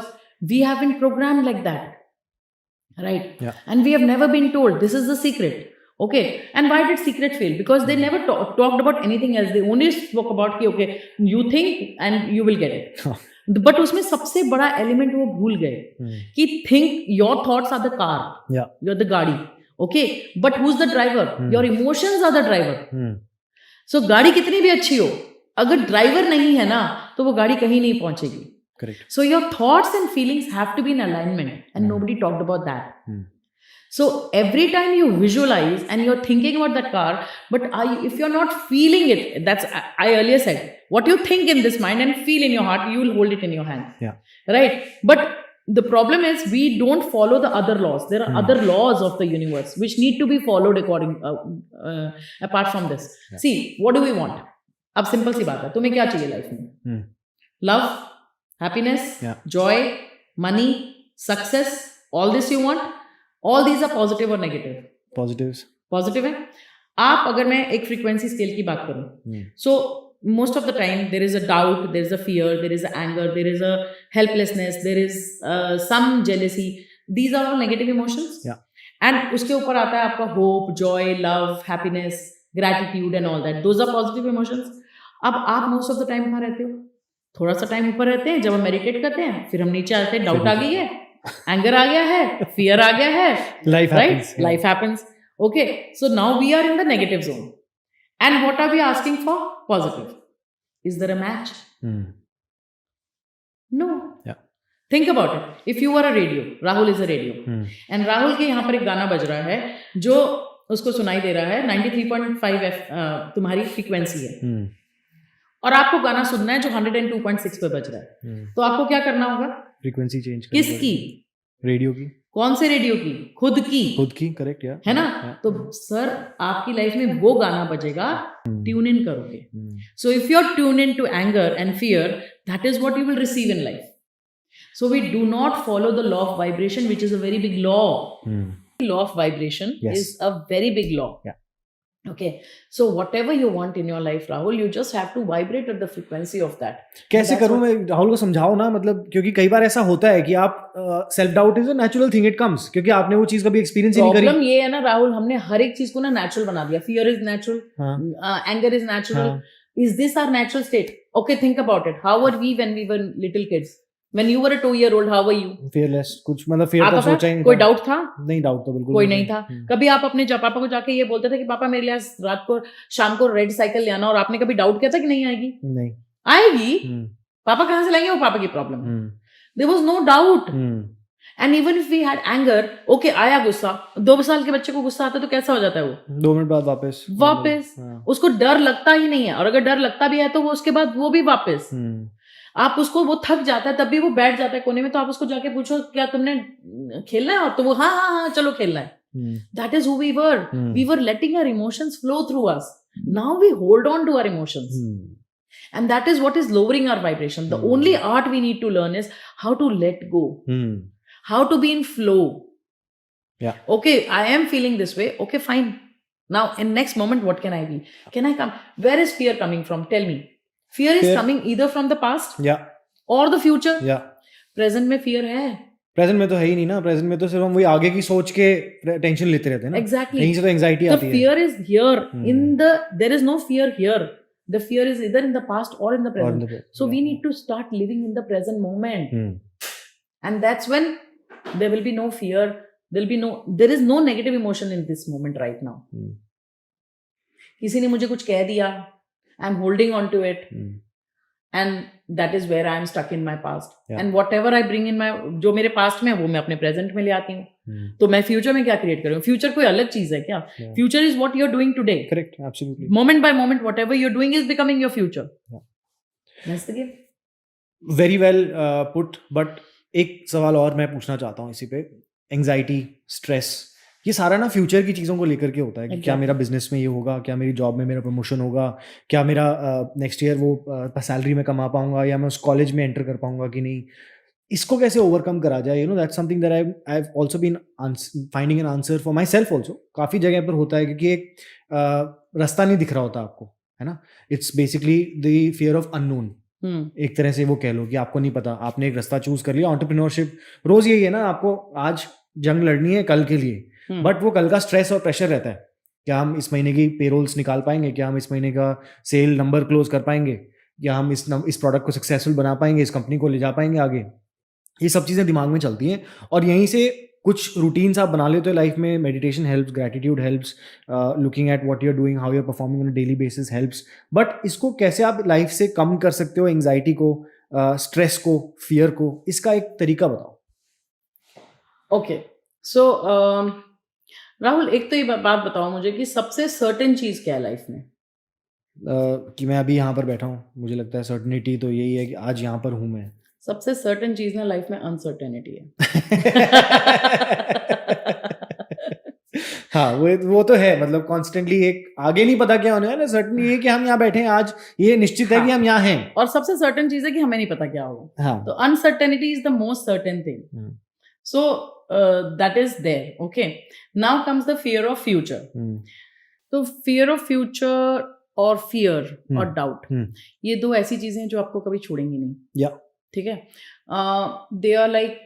we have been programmed like that, right? And we have never been told this is the secret. Okay, and why did secret fail? Because they never talked about anything else. They only spoke about कि okay, you think and you will get it. But उसमें सबसे बड़ा element वो भूल गए कि think your thoughts are the car, you're the गाड़ी. Okay, but who's the driver? Your emotions are the driver. So गाड़ी कितनी भी अच्छी हो, अगर ड्राइवर नहीं है ना तो वो गाड़ी कहीं नहीं पहुंचेगी. Correct. So your thoughts and feelings have to be in alignment, and nobody talked about that. So every time you visualize and you're thinking about that car, but if you're not feeling it, that's I earlier said, what you think in this mind and feel in your heart, you will hold it in your hand. Right? But the problem is we don't follow the other laws. There are other laws of the universe which need to be followed according apart from this. See, what do we want? अब simple सी बात है, तुम्हें क्या चाहिए life में? Love, happiness, joy, money, success, all this you want? All these are positive और नेगेटिव? पॉजिटिव है। आप अगर मैं एक फ्रीक्वेंसी स्केल की बात करूं, सो most of the time there is a doubt, there is a fear, there is a anger, there is a helplessness, there is some jealousy. These are all negative emotions. And उसके ऊपर आता है आपका hope, joy, love, happiness, gratitude and all that. Those are positive emotions. अब आप most of the time कहाँ रहते हो? थोड़ा सा टाइम ऊपर रहते हैं, जब हम मेडिटेट करते हैं, फिर हम नीचे आते हैं, डाउट आ गई है, एंगर आ गया है, फियर आ गया है, right? Life happens. Okay, so now we are in the negative zone. And what are we asking for? Positive. Is there a match? No. Think about it. If you are a radio, Rahul is a radio, and Rahul के यहाँ पर एक गाना बज रहा है जो उसको सुनाई दे रहा है 93.5 तुम्हारी फ्रीक्वेंसी है, और आपको गाना सुनना है जो 102.6 पे बज रहा है, तो आपको क्या करना होगा? फ्रीक्वेंसी चेंज करनी। किसकी? रेडियो की। कौन से रेडियो की? खुद की, करेक्ट यार, है ना? तो सर आपकी लाइफ में वो गाना बजेगा, ट्यून इन करोगे। So if you are tune in to anger and fear, that is what you will receive in life. So we do not follow the law of vibration, which is a very big law. Law of vibration is a very big law. Okay, so whatever you want in your life, Rahul, you just have to vibrate at the frequency of that. कैसे करूं मैं? राहुल को समझाओ ना, मतलब क्योंकि कई बार ऐसा होता है कि आप self doubt is a natural thing, it comes, क्योंकि आपने वो चीज कभी एक्सपीरियंस ही नहीं करी. प्रॉब्लम ये है ना राहुल, हमने हर एक चीज को ना नेचुरल बना दिया. Fear is natural, anger is natural. Is this our natural state? Okay, think about it. How were we when we were little kids? When you were a 2-year-old, how were you? Fearless. कुछ मतलब fear का सोचा ही नहीं. कोई doubt था? नहीं, doubt तो बिल्कुल कोई नहीं था. कभी आप अपने पापा को जाके ये बोलते थे कि पापा मेरे लिए रात को शाम को रेड साइकिल ले आना, और आपने कभी डाउट किया था कि नहीं आएगी? नहीं आएगी. पापा कहाँ से लाएंगे, वो पापा की प्रॉब्लम है. There was no doubt. And even if we had anger, okay, आया गुस्सा, 2 साल के बच्चे को गुस्सा आता है तो कैसा हो जाता है वो? 2 मिनट बाद वापस उसको डर लगता ही नहीं है, और अगर डर लगता भी है तो वो उसके बाद वो भी वापस. आप उसको, वो थक जाता है तब भी वो बैठ जाता है कोने में, तो आप उसको जाके पूछो क्या तुमने खेलना है, और तो वो हाँ चलो खेलना है. That is who we were. We were letting our emotions flow through us. Now we hold on to our emotions. And that is what is lowering our vibration. The only art we need to learn is how to let go. How to be in flow. Yeah. Okay, I am feeling this way. Okay, fine. Now, in next moment, what can I be? Can I come? Where is fear coming from? Tell me. Fear is coming either from the past, yeah, or the future. Yeah. Present में fear है. Present में तो है ही नहीं ना. Present में तो सिर्फ हम वही आगे की सोच के टेंशन लेते रहते हैं ना. Exactly. यहीं से तो एंजाइटी आती है. The fear is here. There is no fear here. The fear is either in the past or in the present. So we need to start living in the present moment. And that's when there will be no fear. There is no negative emotion in this moment right now. किसी ने मुझे कुछ कह दिया, I'm holding on to it. And that is where I am stuck in my past. And whatever I bring in my, जो मेरे past में है वो मैं अपने present में ले आती हूँ. तो मैं future में क्या create करूँ? Future कोई अलग चीज है क्या? Future is what you're doing today. Correct, absolutely. Moment by moment, whatever you're doing is becoming your future. That's the game. Very well put. But एक सवाल और मैं पूछना चाहता हूँ इसी पे. Anxiety, stress, ये सारा ना फ्यूचर की चीज़ों को लेकर के होता है कि क्या मेरा बिजनेस में ये होगा, क्या मेरी जॉब में मेरा प्रमोशन होगा, क्या मेरा नेक्स्ट ईयर वो सैलरी में कमा पाऊंगा, या मैं उस कॉलेज में एंटर कर पाऊंगा कि नहीं. इसको कैसे ओवरकम करा जाए? That's something that I have also been finding an answer for myself also. काफ़ी जगह पर होता है क्योंकि एक रास्ता नहीं दिख रहा होता आपको, है ना. It's basically the fear of unknown. एक तरह से वो कह लो कि आपको नहीं पता, आपने एक रास्ता चूज कर लिया. एंटरप्रेन्योरशिप रोज यही है ना, आपको आज जंग लड़नी है कल के लिए, बट वो कल का स्ट्रेस और प्रेशर रहता है. क्या हम इस महीने की पेरोल्स निकाल पाएंगे, क्या हम इस महीने का सेल नंबर क्लोज कर पाएंगे, या हम इस प्रोडक्ट को सक्सेसफुल बना पाएंगे, इस कंपनी को ले जा पाएंगे आगे. ये सब चीज़ें दिमाग में चलती हैं. और यहीं से कुछ रूटीन्स आप बना लेते हो लाइफ में. Meditation helps, gratitude helps, looking at what you are doing, how you are performing on a daily basis helps. But इसको कैसे आप लाइफ से कम कर सकते हो, एंग्जाइटी को, स्ट्रेस को, फियर को? इसका एक तरीका बताओ. ओके, सो राहुल, एक तो ये बात बताओ मुझे कि सबसे सर्टेन चीज क्या है लाइफ में? कि मैं अभी यहाँ पर बैठा हूँ. मुझे लगता है सर्टेनिटी तो यही है कि आज यहाँ पर हूँ मैं. सबसे सर्टेन चीज ना लाइफ में अनसर्टेनिटी है. हाँ, वो तो है. मतलब कॉन्स्टेंटली एक आगे नहीं पता क्या होने है ना. सर्टेन ये कि हम यहाँ बैठे हैं आज, ये निश्चित है कि हम यहाँ हैं. और सबसे सर्टेन चीज है कि हमें नहीं पता क्या होगा. हाँ. तो uncertainty is the most certain thing. So that is there. Okay. Now comes the fear of future. तो fear of future और fear और doubt, ये दो ऐसी चीजें हैं जो आपको कभी छोड़ेंगी नहीं. Yeah. ठीक है. They are like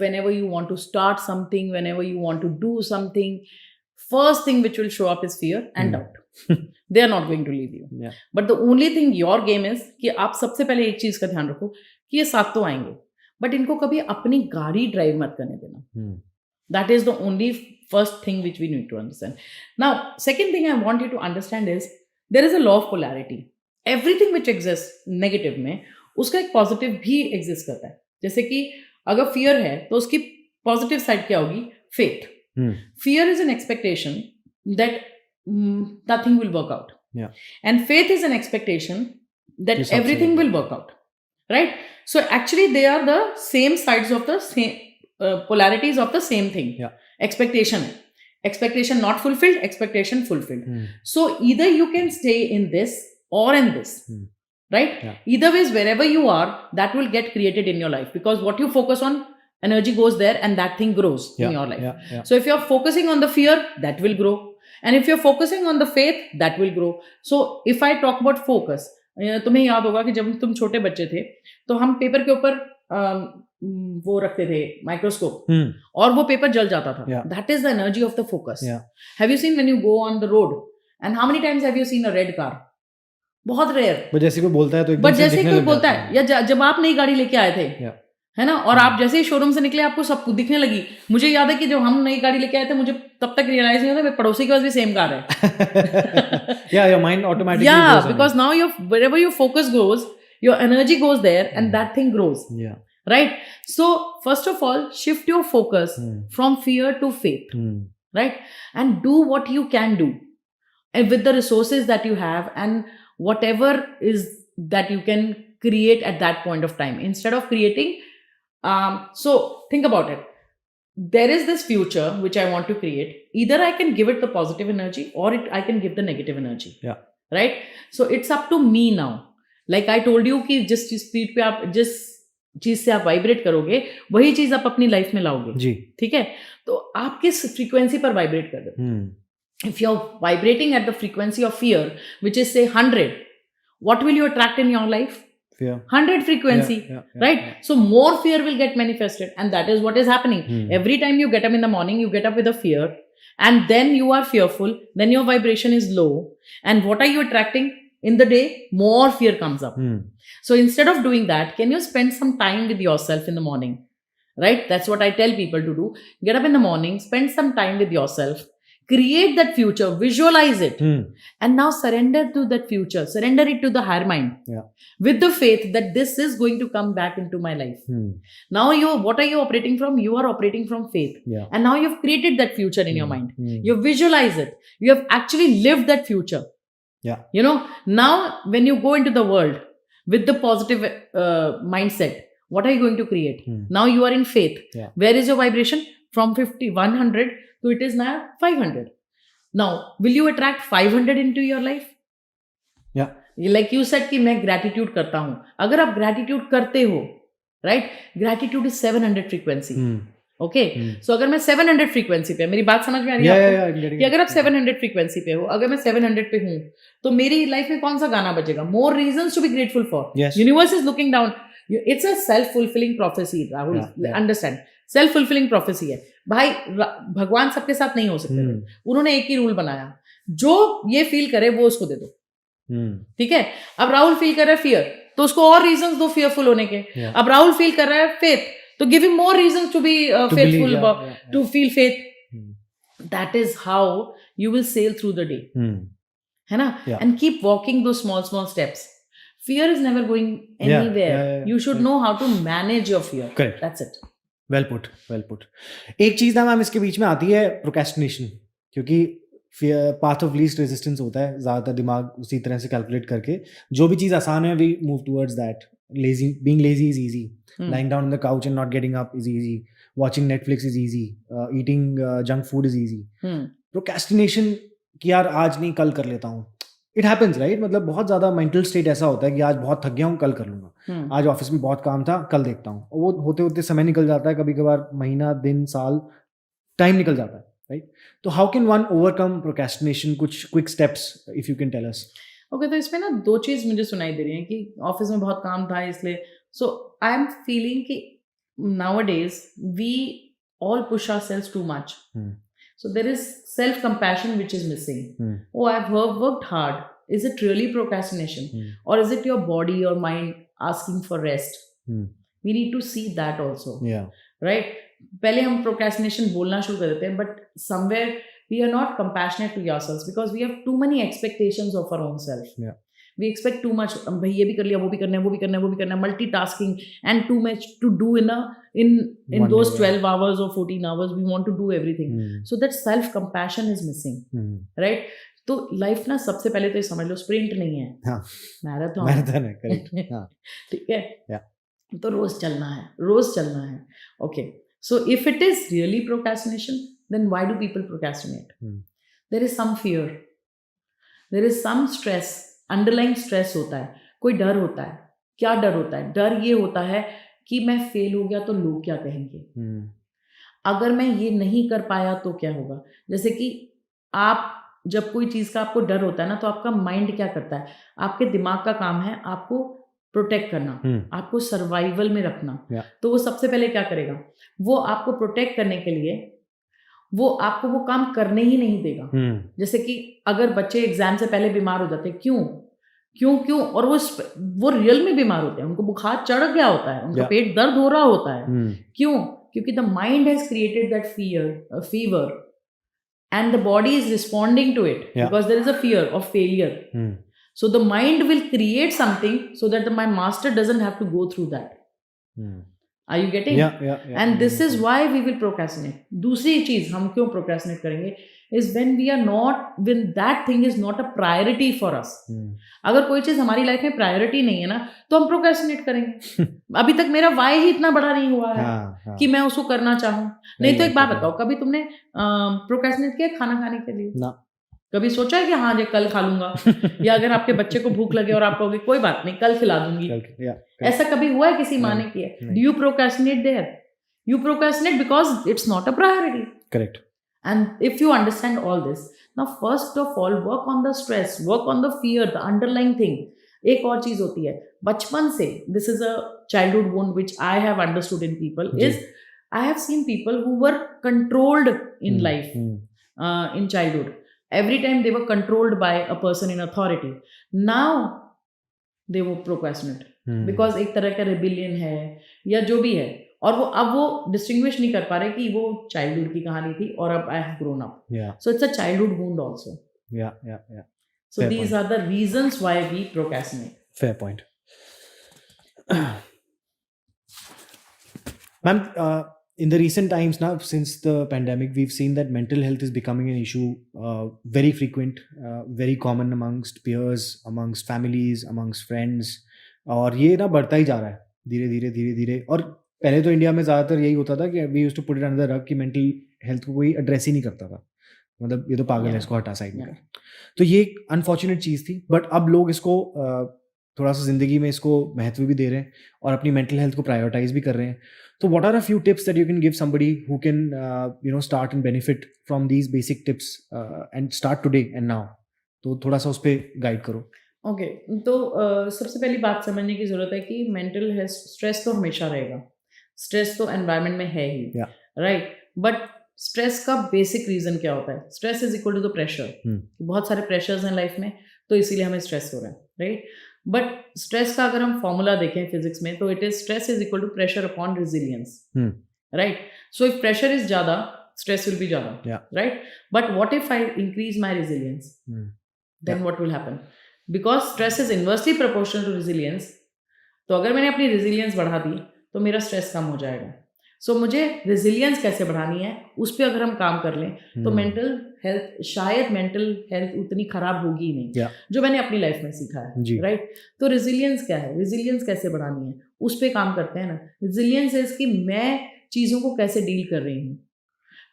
whenever you want to start something, whenever you want to do something, first thing which will show up is fear and doubt. They are not going to leave you. Yeah. But the only thing your game is कि आप सबसे पहले एक चीज का ध्यान रखो कि ये साथ तो आएंगे, बट इनको कभी अपनी गाड़ी ड्राइव मत करने देना. That is the only first thing which we need to understand. Now second thing I want you to understand is there is a law of polarity. Everything which exist negative में, उसका एक positive भी exist करता है. जैसे कि अगर fear है तो उसकी पॉजिटिव साइड क्या होगी? Faith. Fear is an expectation that nothing will work out, and faith is an expectation that everything will work out, right? So actually they are the same sides of the same polarities of the same thing. Expectation not fulfilled, expectation fulfilled. So either you can stay in this or in this, right? Either ways, wherever you are, that will get created in your life, because what you focus on, energy goes there and that thing grows in your life. So if you're focusing on the fear, that will grow, and if you're focusing on the faith, that will grow. So if I talk about focus, तुम्हें याद होगा कि जब तुम छोटे बच्चे थे तो हम पेपर के ऊपर वो रखते थे माइक्रोस्कोप, और वो पेपर जल जाता था. That is the energy of the focus. Have you seen when you go on the road and how many times have you seen a red car? बहुत रेयर. बट जैसे कोई बोलता है तो एकदम से दिखने लग जाता है. या जब आप नई गाड़ी लेके आए थे, है ना, और आप जैसे ही शोरूम से निकले आपको सब कुछ दिखने लगी. मुझे याद है कि जब हम नई गाड़ी लेके आए थे, मुझे तब तक रियलाइज नहीं होता मेरे पड़ोसी के पास भी सेम कार है. Yeah, your mind automatically goes because now wherever your focus goes, your energy goes there and that thing grows, Yeah. right? So first of all, shift your focus from fear to faith, right? And do what you can do, and with the resources that you have, and whatever is that you can create at that point of time, instead of creating. So think about it. There is this future which I want to create. Either I can give it the positive energy, or I can give the negative energy. Yeah. Right? So it's up to me now. Like I told you कि जिस speed पे आप जिस चीज से आप vibrate करोगे, वही चीज आप अपनी लाइफ में लाओगे जी. ठीक है? तो आप किस फ्रीक्वेंसी पर वाइब्रेट कर रहे हो? If you're vibrating at the frequency of fear, which is say 100, what will you attract in your life? Fear. 100 frequency, right? Yeah. So more fear will get manifested, and that is what is happening. Every time you get up in the morning, you get up with a fear, and then you are fearful, then your vibration is low, and what are you attracting in the day? More fear comes up. So instead of doing that, can you spend some time with yourself in the morning? Right? That's what I tell people to do. Get up in the morning, spend some time with yourself, create that future, visualize it, and now surrender to that future, surrender it to the higher mind, with the faith that this is going to come back into my life. Now what are you operating from? You are operating from faith, and now you've created that future in your mind. You visualize it, you have actually lived that future. Now when you go into the world with the positive mindset, what are you going to create? Now you are in faith. Where is your vibration? From 50, 100 to it is now 500. Now will you attract 500 into your life? Yeah. Like you said कि मैं gratitude करता हूँ. अगर आप gratitude करते हो, right? Gratitude is 700 frequency. Okay. So अगर मैं 700 frequency पे, मेरी बात समझ में आ रही है आपको? कि अगर आप 700 frequency पे हो, अगर मैं 700 पे हूँ, तो मेरी लाइफ में कौन सा गाना बजेगा? More reasons to be grateful for. Yes. Universe is looking down. It's a self-fulfilling prophecy, Rahul. Understand? Self-fulfilling prophecy है भाई. भगवान सबके साथ नहीं हो सकते. उन्होंने एक ही रूल बनाया, जो ये फील करे वो उसको दे दो. ठीक है? अब राहुल फील कर रहा है फियर, तो उसको और रीजंस दो fearful होने के. अब राहुल फील कर रहा है फेथ, तो give him more reasons to be faithful, to feel faith. That is how you will sail through the day. है ना? And keep walking those small steps. Fear is never going anywhere. You should know how to manage your fear. Correct. That's it. Well put. एक चीज ना ma'am इसके बीच में आती है procrastination, क्योंकि पाथ ऑफ लीस्ट रेजिस्टेंस होता है. ज़्यादातर दिमाग उसी तरह से कैलकुलेट करके जो भी चीज़ आसान है we move towards that. Being lazy is easy, lying down on the couch and not getting up is easy, watching Netflix is easy, eating junk food is easy. Procrastination कि यार आज नहीं कल कर लेता हूँ, इट हैपन्स राइट. मतलब बहुत ज़्यादा मेंटल स्टेट ऐसा होता है कि आज बहुत थक गया हूँ, कल कर लूँगा, आज ऑफिस में बहुत काम था, कल देखता हूँ. वो होते होते समय निकल जाता है, कभी कभार महीना, दिन, साल, टाइम निकल जाता है, राइट. तो how can one overcome procrastination? कुछ quick steps if you can tell us. Okay, तो इसमें ना दो चीज़ मुझे सुनाई दे रही है कि ऑफिस में बहुत काम था इसलिए. सो आई एम फीलिंग कि nowadays we all push ourselves too much. So there is self-compassion which is missing. Oh, I've worked hard. Is it really procrastination? Or is it your body or mind asking for rest? We need to see that also. Yeah. Right? पहले हम procrastination बोलना शुरू कर देते हैं, but somewhere we are not compassionate to ourselves because we have too many expectations of our own self. Yeah. We expect too much. भाई ये भी कर लिया, वो भी करना है, वो भी करना है, वो भी करना है. Multitasking and too much to do in those 12 hours or 14 hours. We want to do everything. So that self compassion is missing. Right? तो लाइफ ना सबसे पहले तो ये समझ लो स्प्रिंट नहीं है, मैराथन है. करेक्ट. ठीक है. तो रोज चलना है. Okay, so if it is really procrastination, then why do people procrastinate? There is some fear, there is some stress, underlying stress होता है, कोई डर होता है. क्या डर होता है? डर ये होता है कि मैं फेल हो गया तो लोग क्या कहेंगे, अगर मैं ये नहीं कर पाया तो क्या होगा. जैसे कि आप जब कोई चीज़ का आपको डर होता है ना, तो आपका माइंड क्या करता है? आपके दिमाग का काम है आपको प्रोटेक्ट करना, आपको सर्वाइवल में रखना. तो वो सबसे पहले क्या करेगा? वो आपको प्रोटेक्ट करने के लिए वो आपको वो काम करने ही नहीं देगा. जैसे कि अगर बच्चे एग्जाम से पहले बीमार हो जाते हैं, क्यों और वो रियल में बीमार होते हैं, उनको बुखार चढ़ गया होता है, उनका पेट दर्द हो रहा होता है. क्यों? क्योंकि the mind has created that fever and the body is responding to it because there is a fear of failure. So the mind will create something so that my master doesn't have to go through that. Are you getting? Yeah. And this is why we will procrastinate. दूसरी चीज हम क्यों procrastinate करेंगे is when that thing is not a priority for us. अगर कोई चीज हमारी life में प्रायोरिटी नहीं है ना तो हम प्रोक्रेस्टिनेट करेंगे. अभी तक मेरा वाई ही इतना बड़ा नहीं हुआ है कि मैं उसको करना चाहूँ. नहीं तो एक बात बताओ, कभी तुमने प्रोक्रेस्टिनेट किया खाना खाने के लिए? ना. कभी सोचा है कि हाँ ये कल खा लूंगा? या अगर आपके बच्चे को भूख लगे और आप कहोगे कोई बात नहीं कल खिला दूंगी, ऐसा कभी हुआ है किसी माँ ने किया? Do you procrastinate there? You procrastinate because it's not a priority. Correct. And if you understand all this, now first of all work on the stress, work on the fear, the underlying thing. एक और चीज होती है बचपन से, this is a childhood wound which I have understood in people, is I have seen people who were controlled in life, in childhood. Every time they were controlled by a person in authority. Now they will procrastinate because एक तरह का rebellion है या जो भी है, और अब वो डिस्टिंग्विश नहीं कर पा रहे कि वो चाइल्डहुड की कहानी थी और अब I have grown up. So it's a childhood wound also. So these are the reasons why we procrastinate. Fair point. Ma'am, in the recent times now, since the pandemic, we've seen that mental health is becoming an issue, very frequent, very common amongst peers, amongst families, amongst friends. और ये ना बढ़ता ही जा रहा है धीरे धीरे. और पहले तो इंडिया में ज़्यादातर यही होता था कि we used to put it under the rug कि मेंटल हेल्थ को कोई एड्रेस ही नहीं करता था, मतलब ये तो पागल है, इसको हटा साइड में कर. तो ये एक अनफॉर्चुनेट चीज़ थी, बट अब लोग इसको थोड़ा सा ज़िंदगी में इसको महत्व भी दे रहे हैं और अपनी मेंटल हेल्थ को प्रायोरिटाइज भी कर रहे हैं. तो what are a few tips that you can give somebody who can start and benefit from these basic tips and start today and now? तो थोड़ा सा उस पर गाइड करो. ओके, तो सबसे पहली बात समझने की ज़रूरत है कि मेंटल हेल्थ स्ट्रेस तो हमेशा रहेगा. स्ट्रेस तो एनवायरनमेंट में है ही, राइट. बट स्ट्रेस का बेसिक रीजन क्या होता है? Stress is equal to the pressure. बहुत सारे प्रेशर्स हैं लाइफ में, तो इसीलिए हमें स्ट्रेस हो रहा है, राइट. बट स्ट्रेस का अगर हम फॉर्मूला देखें फिजिक्स में, तो it is stress is equal to pressure upon resilience, right. So if pressure is ज्यादा, स्ट्रेस विल बी ज्यादा, right. But what if I increase my resilience? Then what will happen? Because stress is inversely proportional to resilience. तो अगर मैंने अपनी resilience बढ़ा दी तो मेरा stress कम हो जाएगा. सो मुझे रेजिलियंस कैसे बढ़ानी है, उस पर अगर हम काम कर लें तो मेंटल हेल्थ उतनी खराब होगी नहीं, जो मैंने अपनी लाइफ में सीखा है, राइट. तो रेजिलियंस क्या है, रेजिलियंस कैसे बढ़ानी है, उस पर काम करते हैं ना. रेजिलियंस इज कि मैं चीज़ों को कैसे डील कर रही हूँ,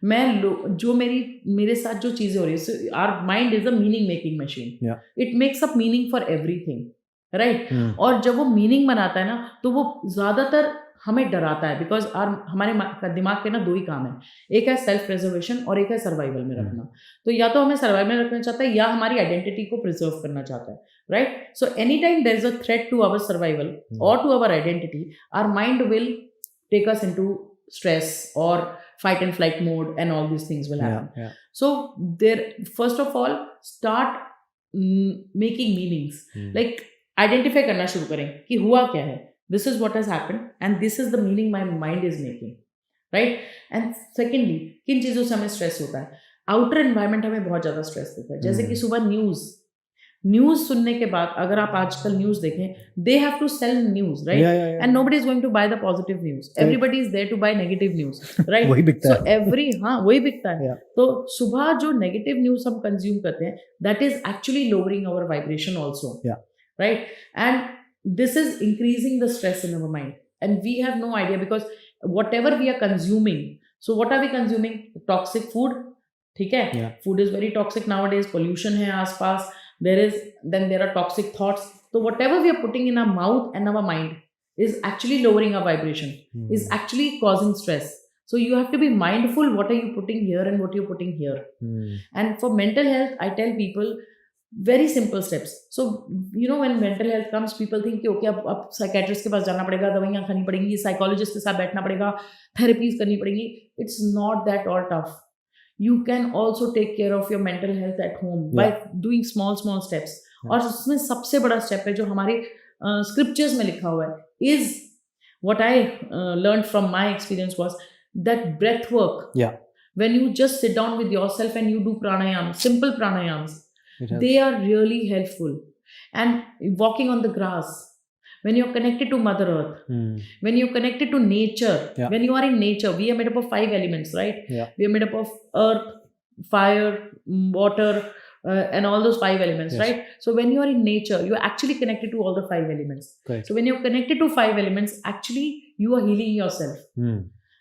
मैं जो मेरे साथ जो चीज़ें हो रही है. Our mind is a meaning making machine. It makes up meaning for everything, right. और जब वो मीनिंग बनाता है ना, तो वो ज़्यादातर हमें डराता है. बिकॉज हमारे दिमाग के ना दो ही काम है, एक है सेल्फ प्रिजर्वेशन और एक है सर्वाइवल में रखना. तो या तो हमें सर्वाइवल में रखना चाहता है या हमारी आइडेंटिटी को प्रिजर्व करना चाहता है, right. So any time there is a threat to our survival और to our identity, our mind will take us into stress or fight and flight mode, and all these things will happen. So there, first of all, start making meanings. Like identify करना शुरू करें कि हुआ क्या है, this is what has happened and this is the meaning my mind is making, right. And secondly, किन चीज़ों से हमें स्ट्रेस होता है? आउटर एनवायरनमेंट हमें बहुत ज़्यादा स्ट्रेस देता है. जैसे कि सुबह न्यूज़ सुनने के बाद, अगर आप आजकल न्यूज़ देखें, they have to sell news, right. And nobody is going to buy the positive news, everybody is there to buy negative news, right. वही बिकता है. वही बिकता है. तो सुबह जो नेगेटिव न्यूज़ हम कंज्यूम करते हैं, that is actually lowering our vibration also, right. And this is increasing the stress in our mind and we have no idea, because whatever we are consuming, so what are we consuming? Toxic food, ठीक है. Food is very toxic nowadays, pollution है आसपास. There are toxic thoughts. So whatever we are putting in our mouth and our mind is actually lowering our vibration, is actually causing stress. So you have to be mindful, what are you putting here and what you're putting here. And for mental health, I tell people very simple steps. So when mental health comes, people think कि okay, अब psychiatrist के पास जाना पड़ेगा, दवाइयाँ खानी पड़ेंगी, psychologist के साथ बैठना पड़ेगा, therapies करनी पड़ेंगी. It's not that all tough. You can also take care of your mental health at home by doing small steps. और उसमें सबसे बड़ा स्टेप है जो हमारे स्क्रिप्चर्स में लिखा हुआ है, is what I learned from my experience was that breath work. When you just sit down with yourself and you do pranayam, simple pranayams, they are really helpful. And walking on the grass, when you're connected to Mother Earth, when you're connected to nature, Yeah. when you are in nature, we are made up of 5 elements, right? Yeah. We are made up of earth, fire, water, and all those 5 elements, Yes. right? So when you are in nature, you're actually connected to all the 5 elements. Correct. So when you're connected to 5 elements, actually you are healing yourself.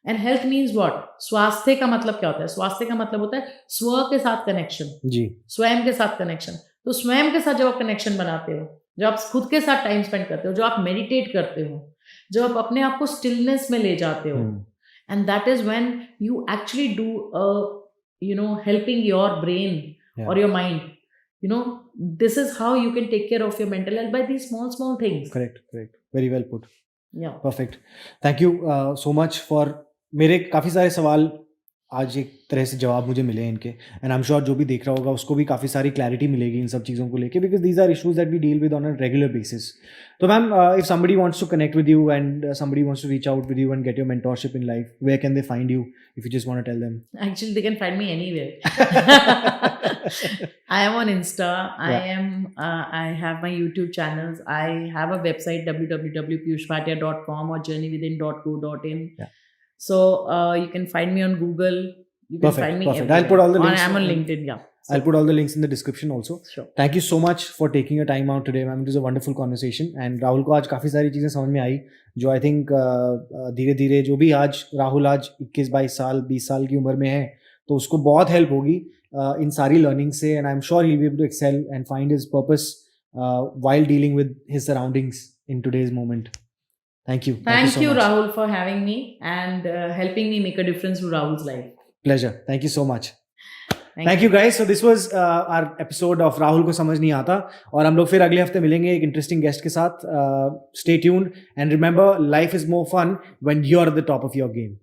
And health means what? स्वास्थ्य का मतलब क्या होता है? स्वास्थ्य का मतलब होता है स्व के साथ कनेक्शन, जी, स्वयं के साथ कनेक्शन. तो स्वयं के साथ जब आप कनेक्शन बनाते हो, जब आप खुद के साथ टाइम स्पेंड करते हो, जो आप मेडिटेट करते हो, जब आप अपने आप को स्टिलनेस में ले जाते हो, and that is when you actually do helping your brain और your mind. This is how you can take care of your mental health, by these small things. correct. Very well put. Yeah. Perfect. Thank you so much for मेरे काफ़ी सारे सवाल आज एक तरह से जवाब मुझे मिले हैं इनके, एंड आई एम श्योर जो भी देख रहा होगा उसको भी काफ़ी सारी क्लैरिटी मिलेगी इन सब चीज़ों को लेके, because these are issues that we deal with on a regular basis. तो ma'am, if somebody wants to connect with you and somebody wants to reach out with you and get your mentorship in life, where can they find you, if you just want to tell them? Actually, they can find me anywhere. I am on Insta. I have my YouTube channels. I have a website, www.piyushbhatia.com or journeywithin.co.in. Yeah. So you can find me on Google. You can Perfect, find me perfect. everywhere. I'll put all the links I'm on on- LinkedIn. Yeah. So, I'll put all the links in the description also. sure. Thank you so much for taking your time out today, ma'am. It was a wonderful conversation, and Rahul को आज काफ़ी सारी चीज़ें समझ में आई, जो I think धीरे धीरे जो भी आज राहुल आज 21-22 साल 20 साल की उम्र में है, तो उसको बहुत हेल्प होगी इन सारी लर्निंग से, and I am sure he will be able to excel and find his purpose while dealing with his surroundings in today's moment. Thank you. Thank so you, much. Rahul, for having me and helping me make a difference to Rahul's life. Pleasure. Thank you so much. Thank Thank you guys. So this was our episode of Rahul को समझ नहीं आता, और हम लोग फिर अगले हफ्ते मिलेंगे एक इंटरेस्टिंग गेस्ट के साथ. Stay tuned and remember, life is more fun when you're at the top of your game.